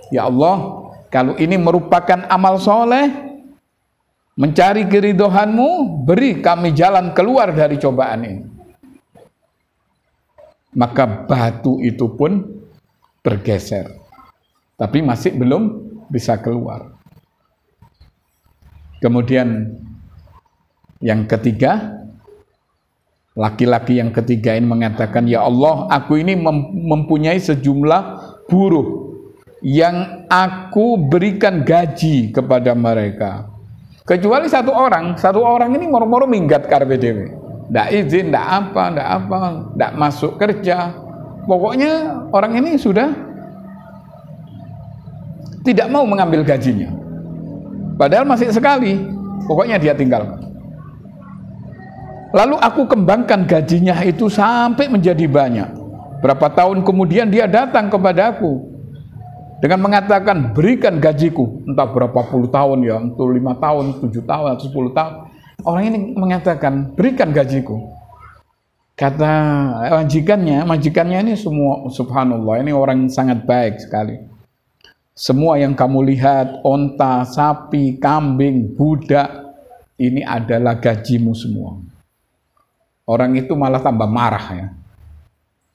Ya Allah, kalau ini merupakan amal soleh, mencari keridhaan-Mu, beri kami jalan keluar dari cobaan ini. Maka batu itu pun bergeser. Tapi masih belum bisa keluar. Kemudian yang ketiga, laki-laki yang ketiga ini mengatakan, ya Allah, aku ini mempunyai sejumlah buruh yang aku berikan gaji kepada mereka. Kecuali satu orang ini moro-moro minggat karpe dhewe. Ndak izin, ndak apa, ndak masuk kerja. Pokoknya orang ini sudah tidak mau mengambil gajinya. Padahal masih sekali, pokoknya dia tinggalkan. Lalu aku kembangkan gajinya itu sampai menjadi banyak. Berapa tahun kemudian dia datang kepadaku dengan mengatakan, berikan gajiku. Entah berapa puluh tahun ya, untuk 5 tahun, 7 tahun, atau 10 tahun. Orang ini mengatakan, berikan gajiku. Kata majikannya ini semua, subhanallah, ini orang sangat baik sekali. Semua yang kamu lihat, onta, sapi, kambing, budak, ini adalah gajimu semua. Orang itu malah tambah marah ya.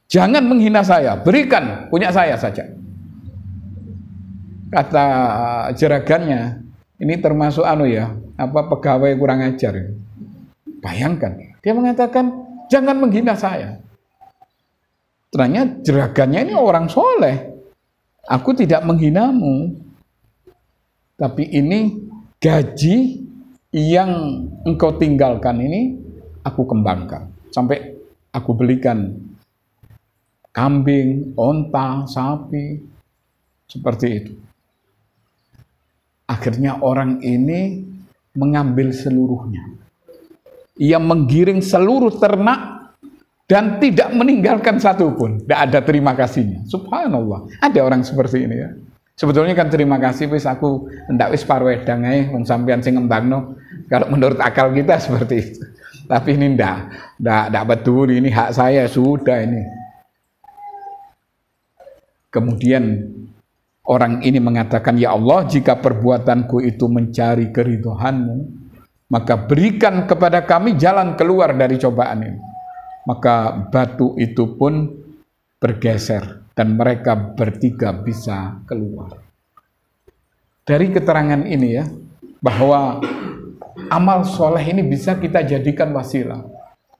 Jangan menghina saya, berikan, punya saya saja. Kata jeragannya, ini termasuk pegawai kurang ajar. Bayangkan, dia mengatakan, jangan menghina saya. Ternyata jeragannya ini orang soleh. Aku tidak menghinamu, tapi ini gaji yang engkau tinggalkan ini aku kembangkan. Sampai aku belikan kambing, onta, sapi, seperti itu. Akhirnya orang ini mengambil seluruhnya. Ia menggiring seluruh ternak dan tidak meninggalkan satu pun. Tidak ada terima kasihnya. Subhanallah. Ada orang seperti ini ya. Sebetulnya kan terima kasih wis aku ndak wis parwedang ae wong sampean sing ngembangno. Kalau menurut akal kita seperti itu. Tapi ini ndak peduli, ini hak saya sudah ini. Kemudian orang ini mengatakan, ya Allah, jika perbuatanku itu mencari keridhaan-Mu, maka berikan kepada kami jalan keluar dari cobaan ini. Maka batu itu pun bergeser dan mereka bertiga bisa keluar. Dari keterangan ini ya, bahwa amal soleh ini bisa kita jadikan wasilah.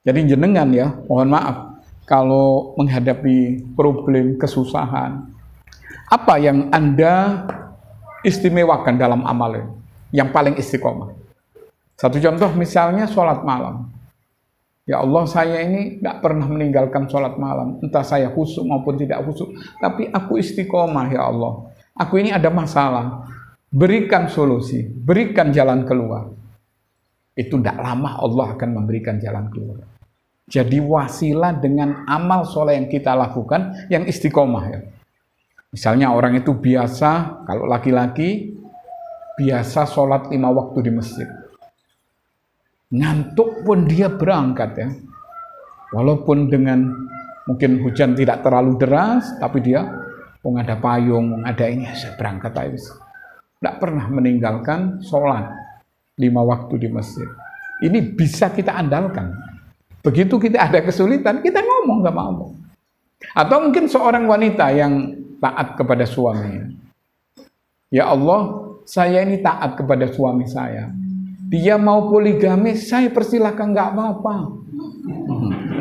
Jadi jenengan ya, mohon maaf, kalau menghadapi problem kesusahan, apa yang Anda istimewakan dalam amal ini? Yang paling istiqomah. Satu contoh misalnya sholat malam. Ya Allah, saya ini tidak pernah meninggalkan sholat malam. Entah saya khusyuk maupun tidak khusyuk. Tapi aku istiqomah ya Allah. Aku ini ada masalah. Berikan solusi. Berikan jalan keluar. Itu tidak lama Allah akan memberikan jalan keluar. Jadi wasilah dengan amal soleh yang kita lakukan yang istiqomah ya. Misalnya orang itu biasa, kalau laki-laki biasa sholat 5 waktu di masjid. Ngantuk pun dia berangkat ya. Walaupun dengan mungkin hujan tidak terlalu deras, tapi dia ada payung, ada ini, saya berangkat aja. Tidak pernah meninggalkan sholat 5 waktu di masjid. Ini bisa kita andalkan. Begitu kita ada kesulitan, kita ngomong sama Allah. Atau mungkin seorang wanita yang taat kepada suaminya. Ya Allah, saya ini taat kepada suami saya. Dia mau poligami, saya persilahkan, nggak apa-apa.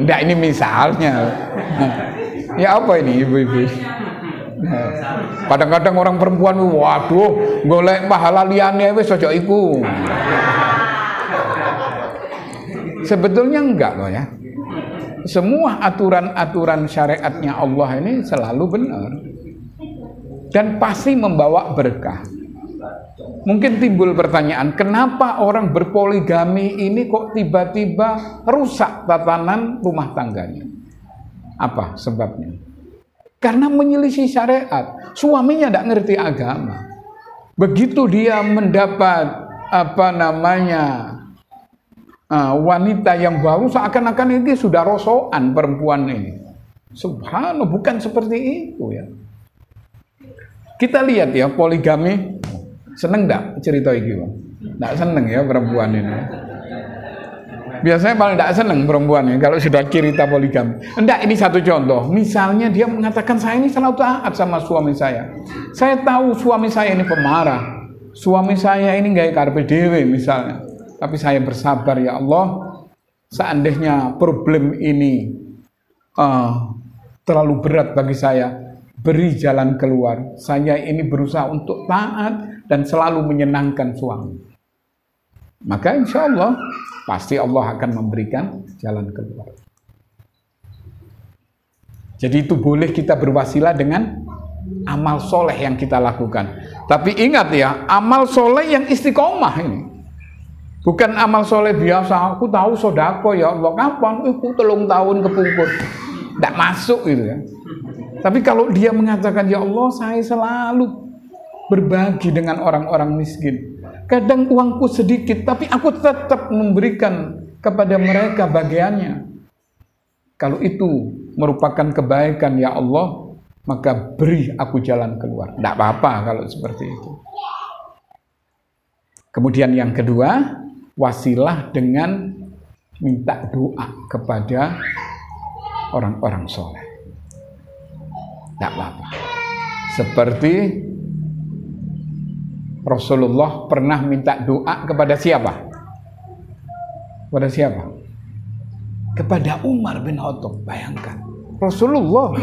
Enggak, ini misalnya. Ya apa ini ibu-ibu? Kadang-kadang orang perempuan, waduh, golek pahala liyane wis aja iku. Sebetulnya enggak loh ya. Semua aturan-aturan syariatnya Allah ini selalu benar. Dan pasti membawa berkah. Mungkin timbul pertanyaan, kenapa orang berpoligami ini kok tiba-tiba rusak tatanan rumah tangganya? Apa sebabnya? Karena menyelisih syariat. Suaminya tidak ngerti agama. Begitu dia mendapat wanita yang baru, seakan-akan ini sudah rosokan perempuan ini. Subhanallah, bukan seperti itu ya. Kita lihat ya, poligami, seneng enggak cerita ini? Enggak seneng ya perempuan ini. Biasanya paling enggak seneng perempuan ini kalau sudah cerita poligami. Enggak, ini satu contoh. Misalnya dia mengatakan, saya ini selalu taat sama suami saya. Saya tahu suami saya ini pemarah. Suami saya ini gak karpe dewe misalnya. Tapi saya bersabar ya Allah, seandainya problem ini terlalu berat bagi saya, beri jalan keluar. Saya ini berusaha untuk taat dan selalu menyenangkan suami. maka insya Allah pasti Allah akan memberikan jalan keluar. Jadi itu boleh kita berwasilah dengan amal soleh yang kita lakukan. Tapi ingat ya, amal soleh yang istiqomah ini. Bukan amal soleh biasa, aku tahu sodako ya Allah, kapan? Aku 3 tahun kepungkur. Tidak masuk gitu ya. Tapi kalau dia mengatakan, ya Allah saya selalu berbagi dengan orang-orang miskin. Kadang uangku sedikit, tapi aku tetap memberikan kepada mereka bagiannya. Kalau itu merupakan kebaikan ya Allah, maka beri aku jalan keluar. Tidak apa-apa kalau seperti itu. Kemudian yang kedua, wasilah dengan minta doa kepada orang-orang soleh. Tidak apa-apa. Seperti Rasulullah pernah minta doa kepada siapa? Kepada siapa? Kepada Umar bin Khattab. Bayangkan, Rasulullah,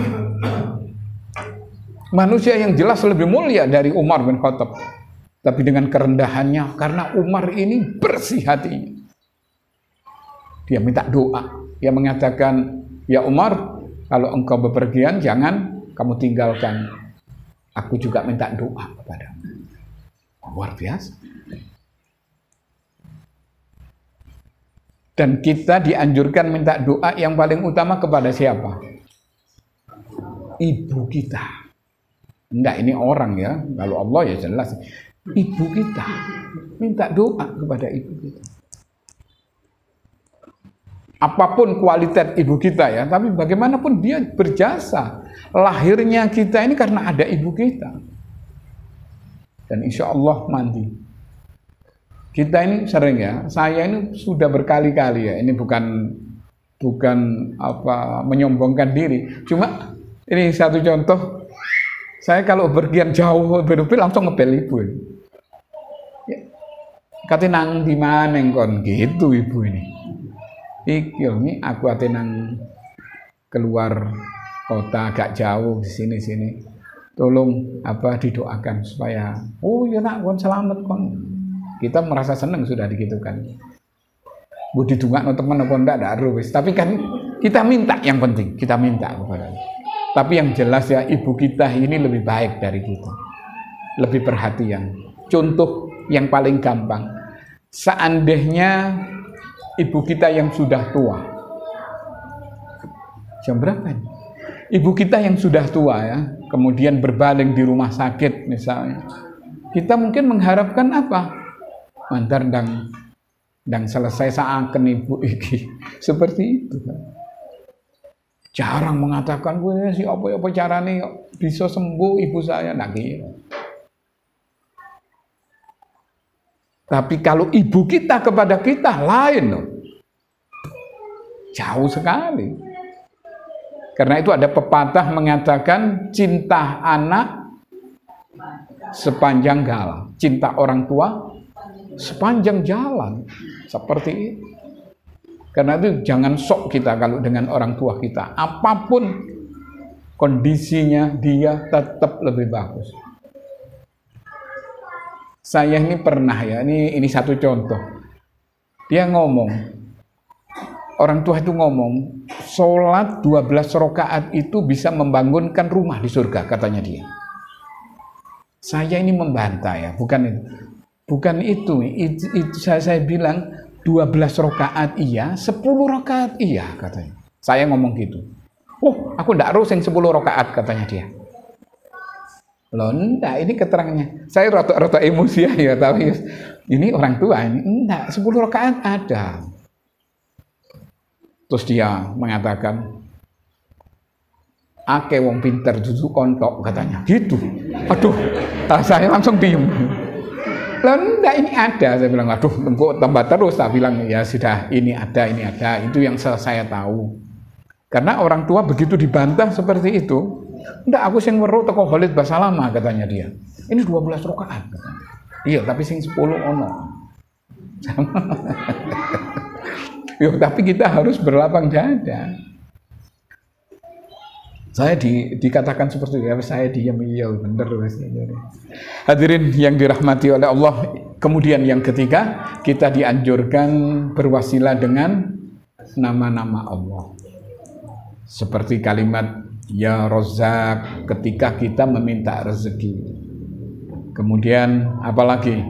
manusia yang jelas lebih mulia dari Umar bin Khattab, tapi dengan kerendahannya, karena Umar ini bersih hatinya, dia minta doa. Dia mengatakan, ya Umar, kalau engkau bepergian jangan kamu tinggalkan, aku juga minta doa kepadamu. Luar biasa. Dan kita dianjurkan minta doa yang paling utama kepada siapa? Ibu kita. Enggak, ini orang ya. Kalau Allah ya jelas. Ibu kita. Minta doa kepada ibu kita. Apapun kualitas ibu kita ya, tapi bagaimanapun dia berjasa. Lahirnya kita ini karena ada ibu kita. Dan insya Allah mandi. Kita ini sering ya, saya ini sudah berkali-kali ya, ini bukan apa menyombongkan diri. Cuma ini satu contoh, saya kalau berpergian jauh berupil langsung ngepel ibu. Ya, kata nang di mana kon gitu ibu ini. Ini aku ate nang keluar kota agak jauh di sini. Tolong apa didoakan supaya ya nak kon selamat kon. Kita merasa senang sudah digitukan. Budi dungakno teman apa ndak harus. Tapi kan kita minta, yang penting kita minta kepada. Tapi yang jelas ya, ibu kita ini lebih baik dari kita. Lebih perhatian. Contoh yang paling gampang. Seandainya ibu kita yang sudah tua. Jam berapa ini? Ibu kita yang sudah tua ya, kemudian berbaring di rumah sakit misalnya. Kita mungkin mengharapkan apa? Mandar dan selesai saaken ibu iki. Seperti itu kan. Jarang mengatakan gue si apa carane bisa sembuh ibu saya lagi. Tapi kalau ibu kita kepada kita lain loh. Jauh sekali. Karena itu ada pepatah mengatakan cinta anak sepanjang jalan, cinta orang tua sepanjang jalan. Seperti itu. Karena itu jangan sok kita kalau dengan orang tua kita. Apapun kondisinya dia tetap lebih bagus. Saya ini pernah ya, ini satu contoh. Dia ngomong, orang tua itu ngomong, sholat 12 rakaat itu bisa membangunkan rumah di surga, katanya dia. Saya ini membantah ya, bukan itu saya bilang 12 rakaat iya, 10 rakaat iya katanya. Saya ngomong gitu. Aku ndak harus yang 10 rakaat katanya dia. Loh enggak, ini keterangannya. Saya rata-rata emosi ya, tapi ini orang tua ini enggak, 10 rakaat ada. Terus dia mengatakan, ake wong pinter duduk kontok katanya. Gitu. Aduh, saya langsung diem. Lah enggak, ini ada. Saya bilang, aduh, kok tambah terus. Saya bilang, ya sudah, ini ada. Itu yang saya tahu. Karena orang tua begitu dibantah seperti itu, enggak, aku sing weruh teko Khalid Basalama katanya dia. Ini 12 rakaat katanya. Iya, tapi sing 10 ono. Yo, tapi kita harus berlapang dada. Saya dikatakan seperti itu, ya, saya diam, iya bener. Hadirin yang dirahmati oleh Allah, Kemudian yang ketiga, kita dianjurkan berwasilah dengan nama-nama Allah. Seperti kalimat Ya Razzaq ketika kita meminta rezeki. Kemudian apalagi?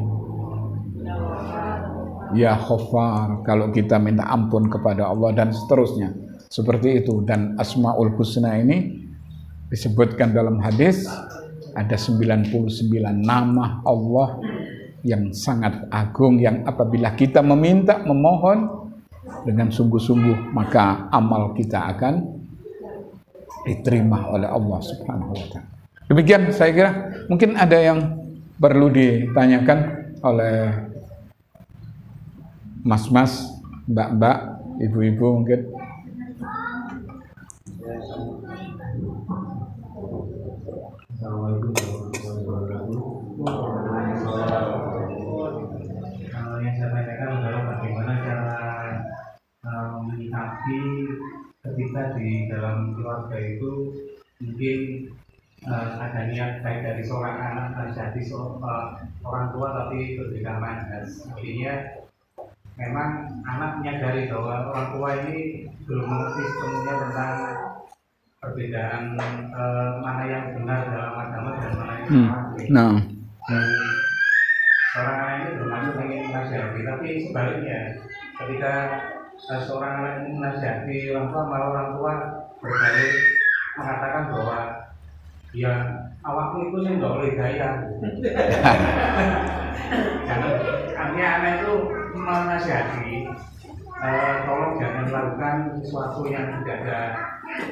Ya Ghaffar kalau kita minta ampun kepada Allah dan seterusnya. Seperti itu. Dan Asmaul Husna ini disebutkan dalam hadis ada 99 nama Allah yang sangat agung, yang apabila kita meminta, memohon dengan sungguh-sungguh, maka amal kita akan diterima oleh Allah Subhanahu wa Ta'ala. Demikian saya kira. Mungkin ada yang perlu ditanyakan oleh mas-mas, mbak-mbak, ibu-ibu mungkin. Assalamualaikum warahmatullahi wabarakatuh. Yang saya tanyakan adalah bagaimana cara menyikapi ketika di dalam keluarga itu mungkin ada niat baik dari seorang anak jadi orang tua tapi berbeda manhaj. Artinya memang anak menyadari bahwa orang tua ini belum mengerti sepenuhnya tentang perbedaan mana yang benar dalam agama dan mana yang salah. Dan seorang anak ini bermaksud ingin menasihati, tapi sebaliknya ketika seorang anak ini menasihati orang tua, malah orang tua berbalik mengatakan bahwa ya awakmu itu sih nggak boleh gaya. Karena artinya anak itu menasihati, tolong jangan melakukan sesuatu yang tidak ada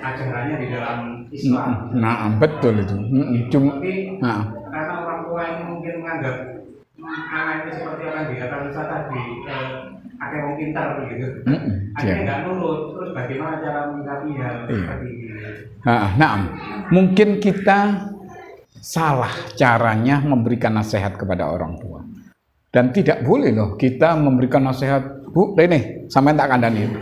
ajarannya di dalam Islam. Nah, betul itu. Tapi karena orang tua ini mungkin menganggap anak itu seperti apa yang dikatakan Ustaz tadi, akhirnya mau pintar begitu. Akhirnya nggak nurut. Terus bagaimana cara menyikapi hal seperti ini? Nah, mungkin kita salah caranya memberikan nasihat kepada orang tua. Dan tidak boleh loh kita memberikan nasihat, Bu, ini sampai tak kandani.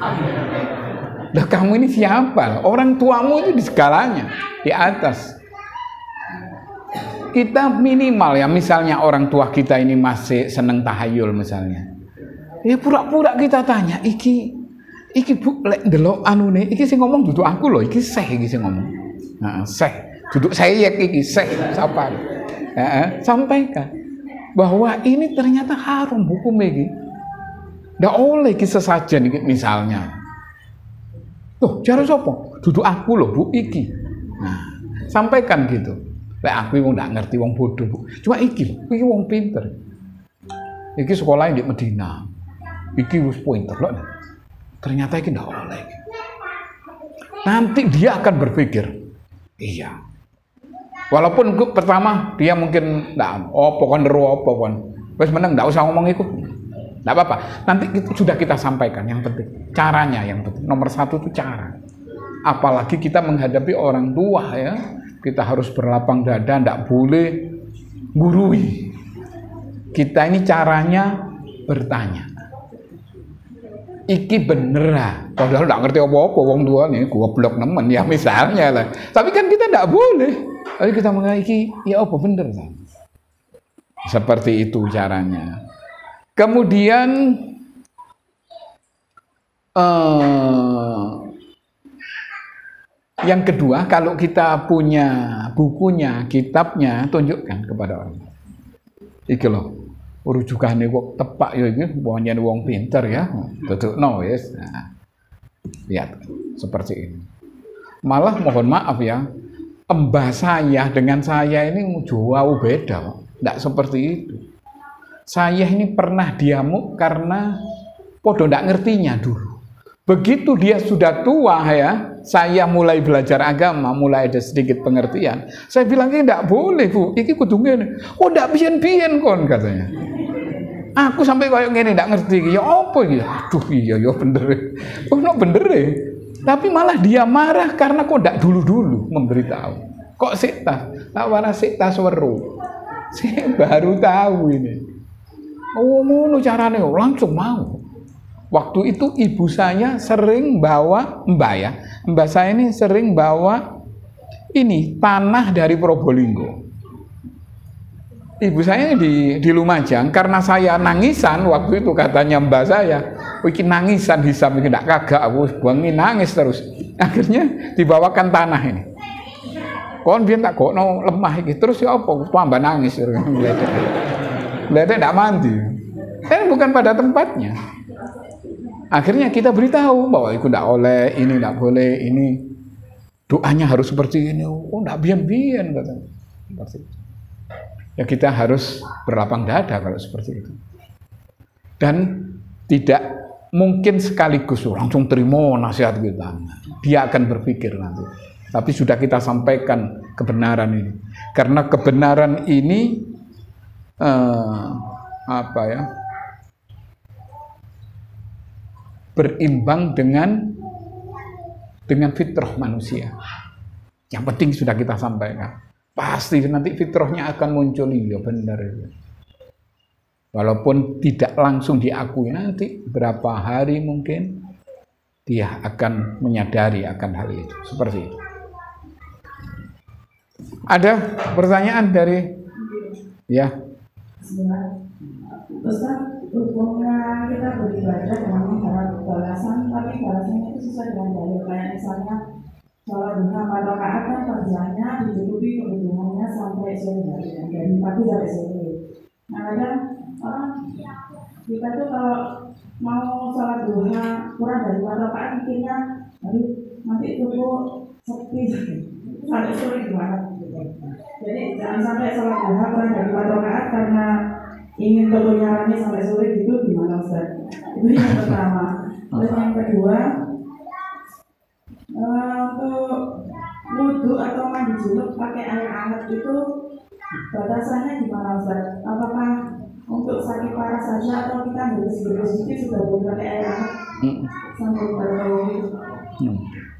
Lah kamu ini siapa? Orang tuamu itu di segalanya, di atas. Kita minimal ya, misalnya orang tua kita ini masih seneng tahayul misalnya. Ya pura-pura kita tanya, iki Bu lek ndelok anune, iki sing ngomong duduk aku loh, iki Syekh iki sing ngomong. Nah, Syekh, duduk saya iki Syekh siapa? Sampaikan bahwa ini ternyata haram hukum iki. Ndak oleh iki sesajen iki misalnya. Tuh, cara sapa? Duduk aku loh, Bu, iki. Nah, sampaikan gitu. Lek aku wong ndak ngerti, wong bodoh, Bu. Cuma iki wong pinter. Iki sekolahnya di Medina. Iki wis pinter loh. Ternyata iki ndak oleh. Nanti dia akan berpikir, iya. Walaupun pertama dia mungkin ndak opo kon ero opo kon. Wis meneng ndak usah ngomong iku. Tidak apa-apa, nanti sudah kita sampaikan. Yang penting caranya, yang penting nomor satu itu cara. Apalagi kita menghadapi orang tua ya, kita harus berlapang dada, tidak boleh gurui. Kita ini caranya bertanya, iki bener padahal tidak ngerti apa-apa wong tua nih, goblok nemen ya misalnya lah. Tapi kan kita tidak boleh. Tapi kita mengaiki ya apa bener kan? Seperti itu caranya. Kemudian yang kedua, kalau kita punya bukunya, kitabnya, tunjukkan kepada orang. Iki loh, rujukane kok tepak ya iki, wong wong pinter ya. Tutupno wis. Nah, lihat seperti ini. Malah mohon maaf ya, embah saya dengan saya ini jauh beda, tidak seperti itu. Saya ini pernah diamuk karena podo ndak ngertinya dulu. Begitu dia sudah tua ya, saya mulai belajar agama, mulai ada sedikit pengertian. Saya bilang ini ndak boleh, Bu. Iki kudu ngene. Oh, ndak biyen-biyen kon katanya. Aku sampai koyo ngene ndak ngerti. Ya apa iki? Aduh, iya ya bener. Oh, no bener. Tapi malah dia marah karena kok ndak dulu-dulu memberitahu. Kok sik tas? Tak waras sik tas weru. Saya baru tahu ini. Oh, ngono carane langsung mau. Waktu itu ibu saya sering bawa, mbak saya ini sering bawa ini tanah dari Probolinggo. ibu saya di Lumajang, karena saya nangisan waktu itu, katanya mbak saya, bikin nangisan Hisam ini, tidak kagak, aku buangin nangis terus. Akhirnya dibawakan tanah ini. Kon biar tak kok no lemah gitu, terus ya apa? Tambah nangis, gledek tidak mandi. Bukan pada tempatnya. Akhirnya kita beritahu bahwa itu tidak oleh, ini tidak boleh, ini doanya harus seperti ini. Oh, tidak bian-bian katanya. Seperti itu. Ya kita harus berlapang dada kalau seperti itu. Dan tidak mungkin sekaligus langsung terima nasihat kita. Dia akan berpikir nanti. Tapi sudah kita sampaikan kebenaran ini. Karena kebenaran ini berimbang dengan fitrah manusia. Yang penting sudah kita sampaikan. Pasti nanti fitrahnya akan muncul, ya benar. Walaupun tidak langsung diakui, nanti berapa hari mungkin dia akan menyadari akan hal itu. Seperti itu. Ada pertanyaan dari ya? Ustaz, hukumnya kita beribadah dengan mengharap balasan, tapi balasannya itu sesuai dengan dalil. Kayak misalnya sholat duha 4 rakaat kan kerjanya dicukupi kebutuhannya sampai sore hari, dari pagi sampai sore. Nah kadang kita tuh kalau mau sholat duha kurang dari 4 rakaat mikirnya, aduh nanti cukup sepi sampai sore gimana? Jadi jangan sampai sholat duha kurang dari 4 rakaat karena ingin tokonya rame sampai sore gitu, gimana Ustaz? Itu yang pertama. Terus yang kedua, untuk wudhu atau mandi junub pakai air hangat itu batasannya gimana Ustaz? Apakah untuk sakit parah saja atau kita bersih-bersih sedikit sudah boleh pakai air hangat sampai berapa?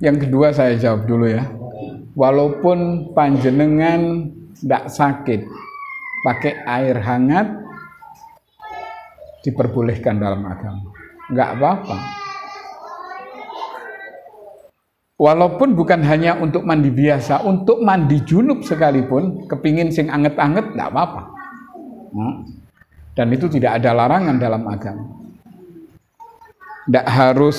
Yang kedua saya jawab dulu ya. Walaupun panjenengan tidak sakit, pakai air hangat diperbolehkan dalam agama, nggak apa-apa. Walaupun bukan hanya untuk mandi biasa, untuk mandi junub sekalipun, kepingin sing anget-anget, nggak apa-apa. Dan itu tidak ada larangan dalam agama. Nggak harus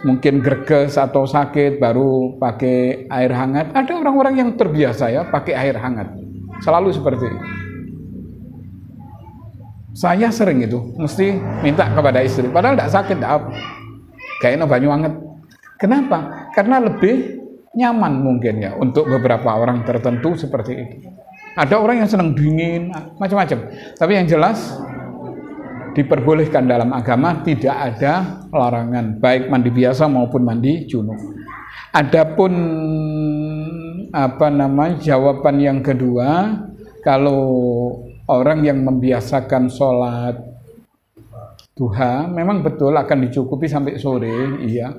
mungkin greges atau sakit baru pakai air hangat. Ada orang-orang yang terbiasa ya pakai air hangat, selalu seperti itu. Saya sering itu, mesti minta kepada istri, padahal tidak sakit, tidak apa. Kayaknya banyu anget. Kenapa? Karena lebih nyaman mungkin ya, untuk beberapa orang tertentu seperti itu. Ada orang yang senang dingin, macam-macam. Tapi yang jelas, diperbolehkan dalam agama, tidak ada larangan, baik mandi biasa maupun mandi junub. Adapun jawaban yang kedua, kalau orang yang membiasakan sholat duha, memang betul akan dicukupi sampai sore, iya.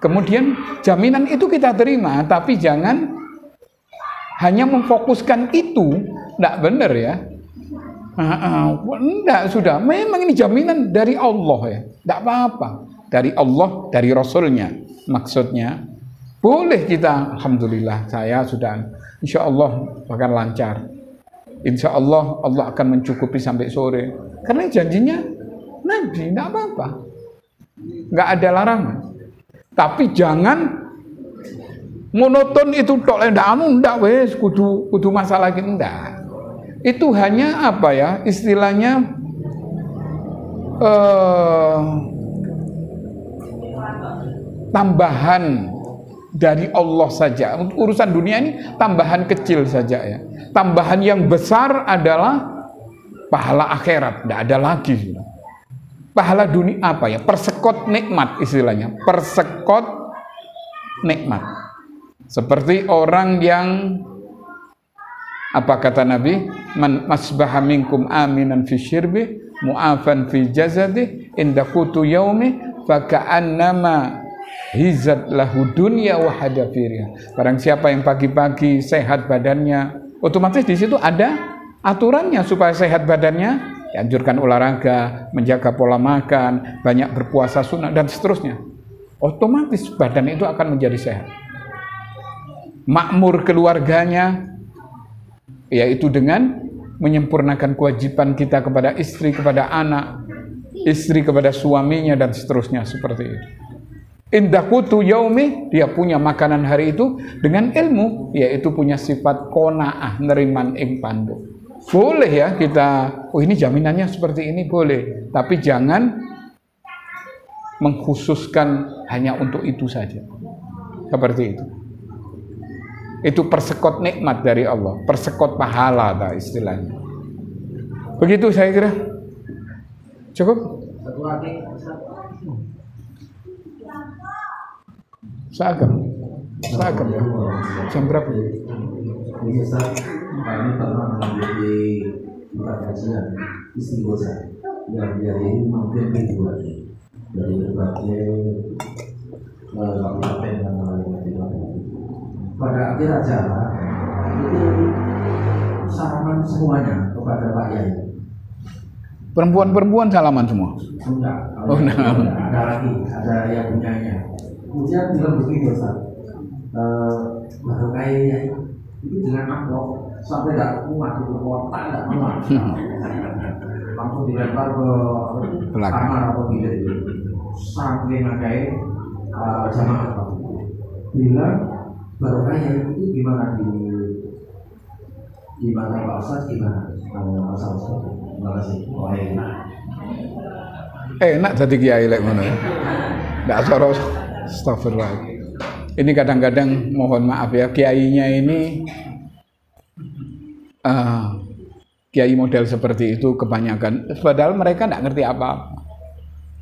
Kemudian jaminan itu kita terima, tapi jangan hanya memfokuskan itu, tidak benar ya. Tidak, sudah, memang ini jaminan dari Allah ya, tidak apa-apa. Dari Allah, dari Rasulnya, maksudnya. Boleh kita, alhamdulillah, saya sudah, insya Allah akan lancar. Insya Allah, Allah akan mencukupi sampai sore. Karena janjinya Nabi, tidak apa-apa. Nggak ada larangan. Tapi jangan monoton itu tok, ndak wes kudu masalah gitu, ndak. Itu hanya apa ya, istilahnya tambahan dari Allah saja. Untuk urusan dunia ini tambahan kecil saja ya. Tambahan yang besar adalah pahala akhirat, tidak ada lagi. Pahala dunia apa ya? Persekot nikmat istilahnya. Persekot nikmat. Seperti orang yang apa kata Nabi? Man masbaha minkum aminan fi syirbi mu'afan fi jazadi inda qutu yaumi faka'annama hizat lahu dunya wa hadafiriha. Barang siapa yang pagi-pagi sehat badannya, otomatis di situ ada aturannya supaya sehat badannya, dianjurkan olahraga, menjaga pola makan, banyak berpuasa sunnah dan seterusnya. Otomatis badan itu akan menjadi sehat. Makmur keluarganya, yaitu dengan menyempurnakan kewajiban kita kepada istri, kepada anak, istri kepada suaminya, dan seterusnya seperti itu. Indah kutu yaumi, dia punya makanan hari itu dengan ilmu, yaitu punya sifat qanaah, neriman ing pandu. Boleh ya kita, oh ini jaminannya seperti ini, boleh, tapi jangan mengkhususkan hanya untuk itu saja. Seperti itu. Itu persekot nikmat dari Allah, persekot pahala istilahnya. Begitu saya kira. Cukup? Satu lagi, Seagam ya. Jam berapa? Ini Ustaz, kami pernah menjadi bukan kajian istighosah yang dari mungkin ribuan dari berbagai kabupaten dan lain-lain. Pada akhir acara itu salaman semuanya kepada Pak Yai. Perempuan-perempuan salaman semua? Enggak. Oh, nah. Ada lagi, ada yang punyanya. Kemudian bilang begini Ustaz, baru kayak itu dengan amplop sampai tidak muat itu kotak tidak muat, langsung dilempar ke kamar atau bilik sampai ngakai jamaah. Bilang baru kayak itu gimana di mata Pak Ustaz, gimana Mas Ustaz? Terima kasih. Enak jadi kiai lek ngono ya. Ndak soro. Astagfirullah. Ini kadang-kadang mohon maaf ya, kiainya ini kiai model seperti itu kebanyakan, padahal mereka nggak ngerti apa-apa.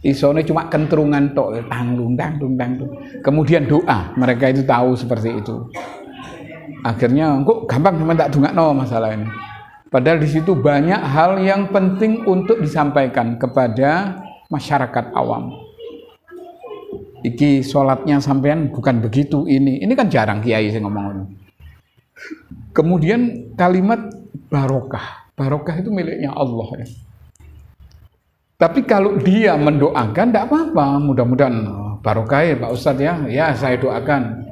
Isone cuma kentrungan tok, tanggung. Kemudian doa, mereka itu tahu seperti itu. Akhirnya kok gampang cuma tak dongakno masalah ini. Padahal di situ banyak hal yang penting untuk disampaikan kepada masyarakat awam. Iki sholatnya sampean bukan begitu ini kan jarang kiai saya ngomong. Kemudian kalimat barokah itu miliknya Allah ya. Tapi kalau dia mendoakan tidak apa-apa, mudah-mudahan barokah ya Pak Ustadz ya saya doakan.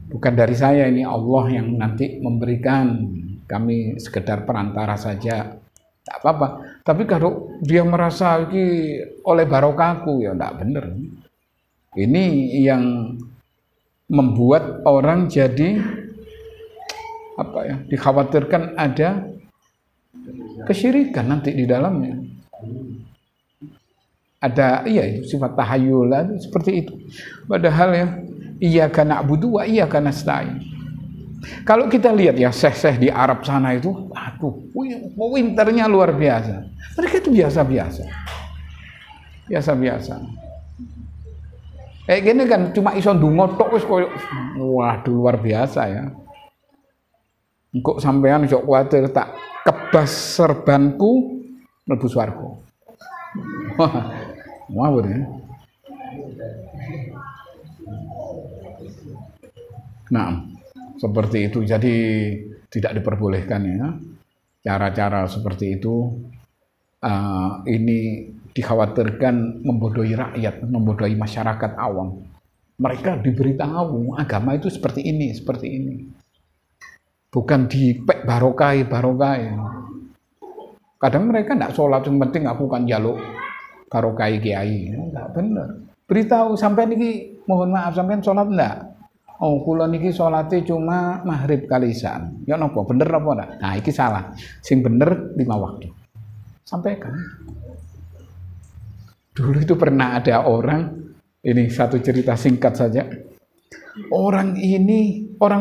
Bukan dari saya, ini Allah yang nanti memberikan, kami sekedar perantara saja, tidak apa-apa. Tapi kalau dia merasa ini oleh barokahku ya tidak benar. Ini yang membuat orang jadi dikhawatirkan ada kesyirikan nanti di dalamnya. Ada sifat tahayul seperti itu. Padahal ya iyyaka na'budu wa iyyaka nasta'in. Kalau kita lihat ya syekh-syekh di Arab sana itu, winternya luar biasa. Mereka itu biasa-biasa. Kayak gini kan cuma iso ndonga tok wis koyo waduh luar biasa ya. Engko sampean iso kuwatir tak kebas serbanku mlebu swarga. Ngawur ya. Nah, seperti itu. Jadi tidak diperbolehkan ya. Cara-cara seperti itu ini dikhawatirkan membodohi rakyat, membodohi masyarakat awam. Mereka diberitahu agama itu seperti ini. Bukan dipek barokai. Kadang mereka tidak sholat, yang penting aku kan jaluk barokai kiai. Enggak benar. Beritahu sampai niki, mohon maaf sampai sholat enggak? Oh, kula niki sholatnya cuma maghrib kali isyan. Ya nopo, bener apa enggak? Nah, iki salah. Sing bener 5 waktu. Sampaikan. Dulu itu pernah ada orang, ini satu cerita singkat saja. Orang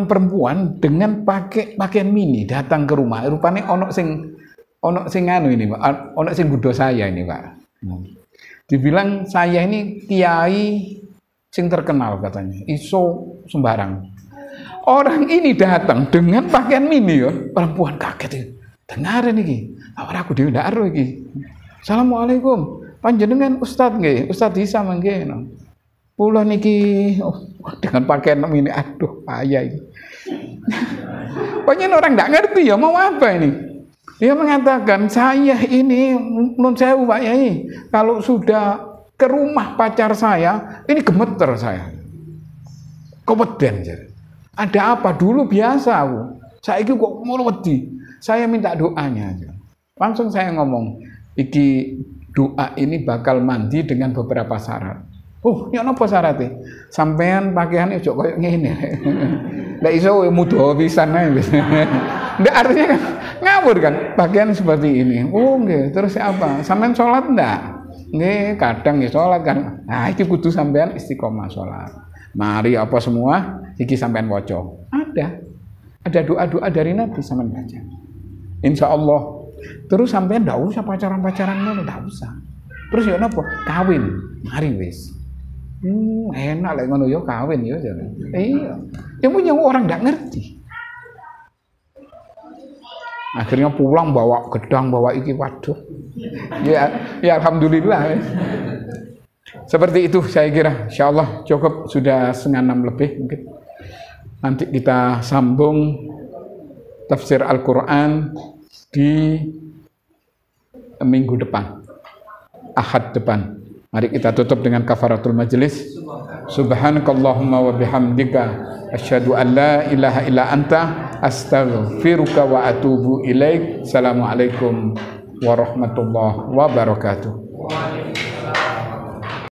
perempuan dengan pakai pakaian mini datang ke rumah. Rupanya ono sing anu ini, Pak. Ono sing gudo saya ini, Pak. Dibilang saya ini kiai sing terkenal katanya. Iso sembarang. Orang ini datang dengan pakaian mini ya. Perempuan kaget. Dengar iki. Awak aku dhewe ndak ero iki. Assalamualaikum. Panjenengan Ustadz nggih, Ustadz Isa mangke. Kula niki dengan pakaian ini, aduh payah ini. Banyak orang tidak ngerti ya mau apa ini. Dia mengatakan saya ini nun sewu Pak Yai, kalau sudah ke rumah pacar saya ini gemeter saya. Keweden jadi. Ada apa dulu biasa aku. Saiki kok ngono wedi. Saya minta doanya aja. Langsung saya ngomong, iki doa ini bakal mandi dengan beberapa syarat. Ya napa syaratnya? Sampean pakaian ojo koyo ngene. Ndak iso mudah pisan ae wis. Ndak artinya kan ngawur kan, pakaian seperti ini. Nggih, terus apa? Sampean salat ndak? Nggih, kadang ya salat kan. Nah, iki kudu sampean istiqomah salat. Mari apa semua iki sampean waca. Ada doa-doa dari Nabi sampean baca. Insya Allah. Terus sampean ndak usah pacaran-pacaran ngono, ndak usah. Terus ya napa? Kawin. Mari wis. Enak lek ngono ya kawin ya. Iya. Yang punya orang ndak ngerti. Akhirnya pulang bawa gedang, bawa iki, waduh. Ya alhamdulillah. Seperti itu saya kira. Insyaallah cukup, sudah 5:30 lebih mungkin. Nanti kita sambung tafsir Al-Qur'an di minggu depan. Ahad depan. Mari kita tutup dengan kafaratul majlis. Subhanakallahumma wa bihamdika asyhadu an la ilaha illa anta astaghfiruka wa atubu ilaik. Assalamualaikum warahmatullahi wabarakatuh.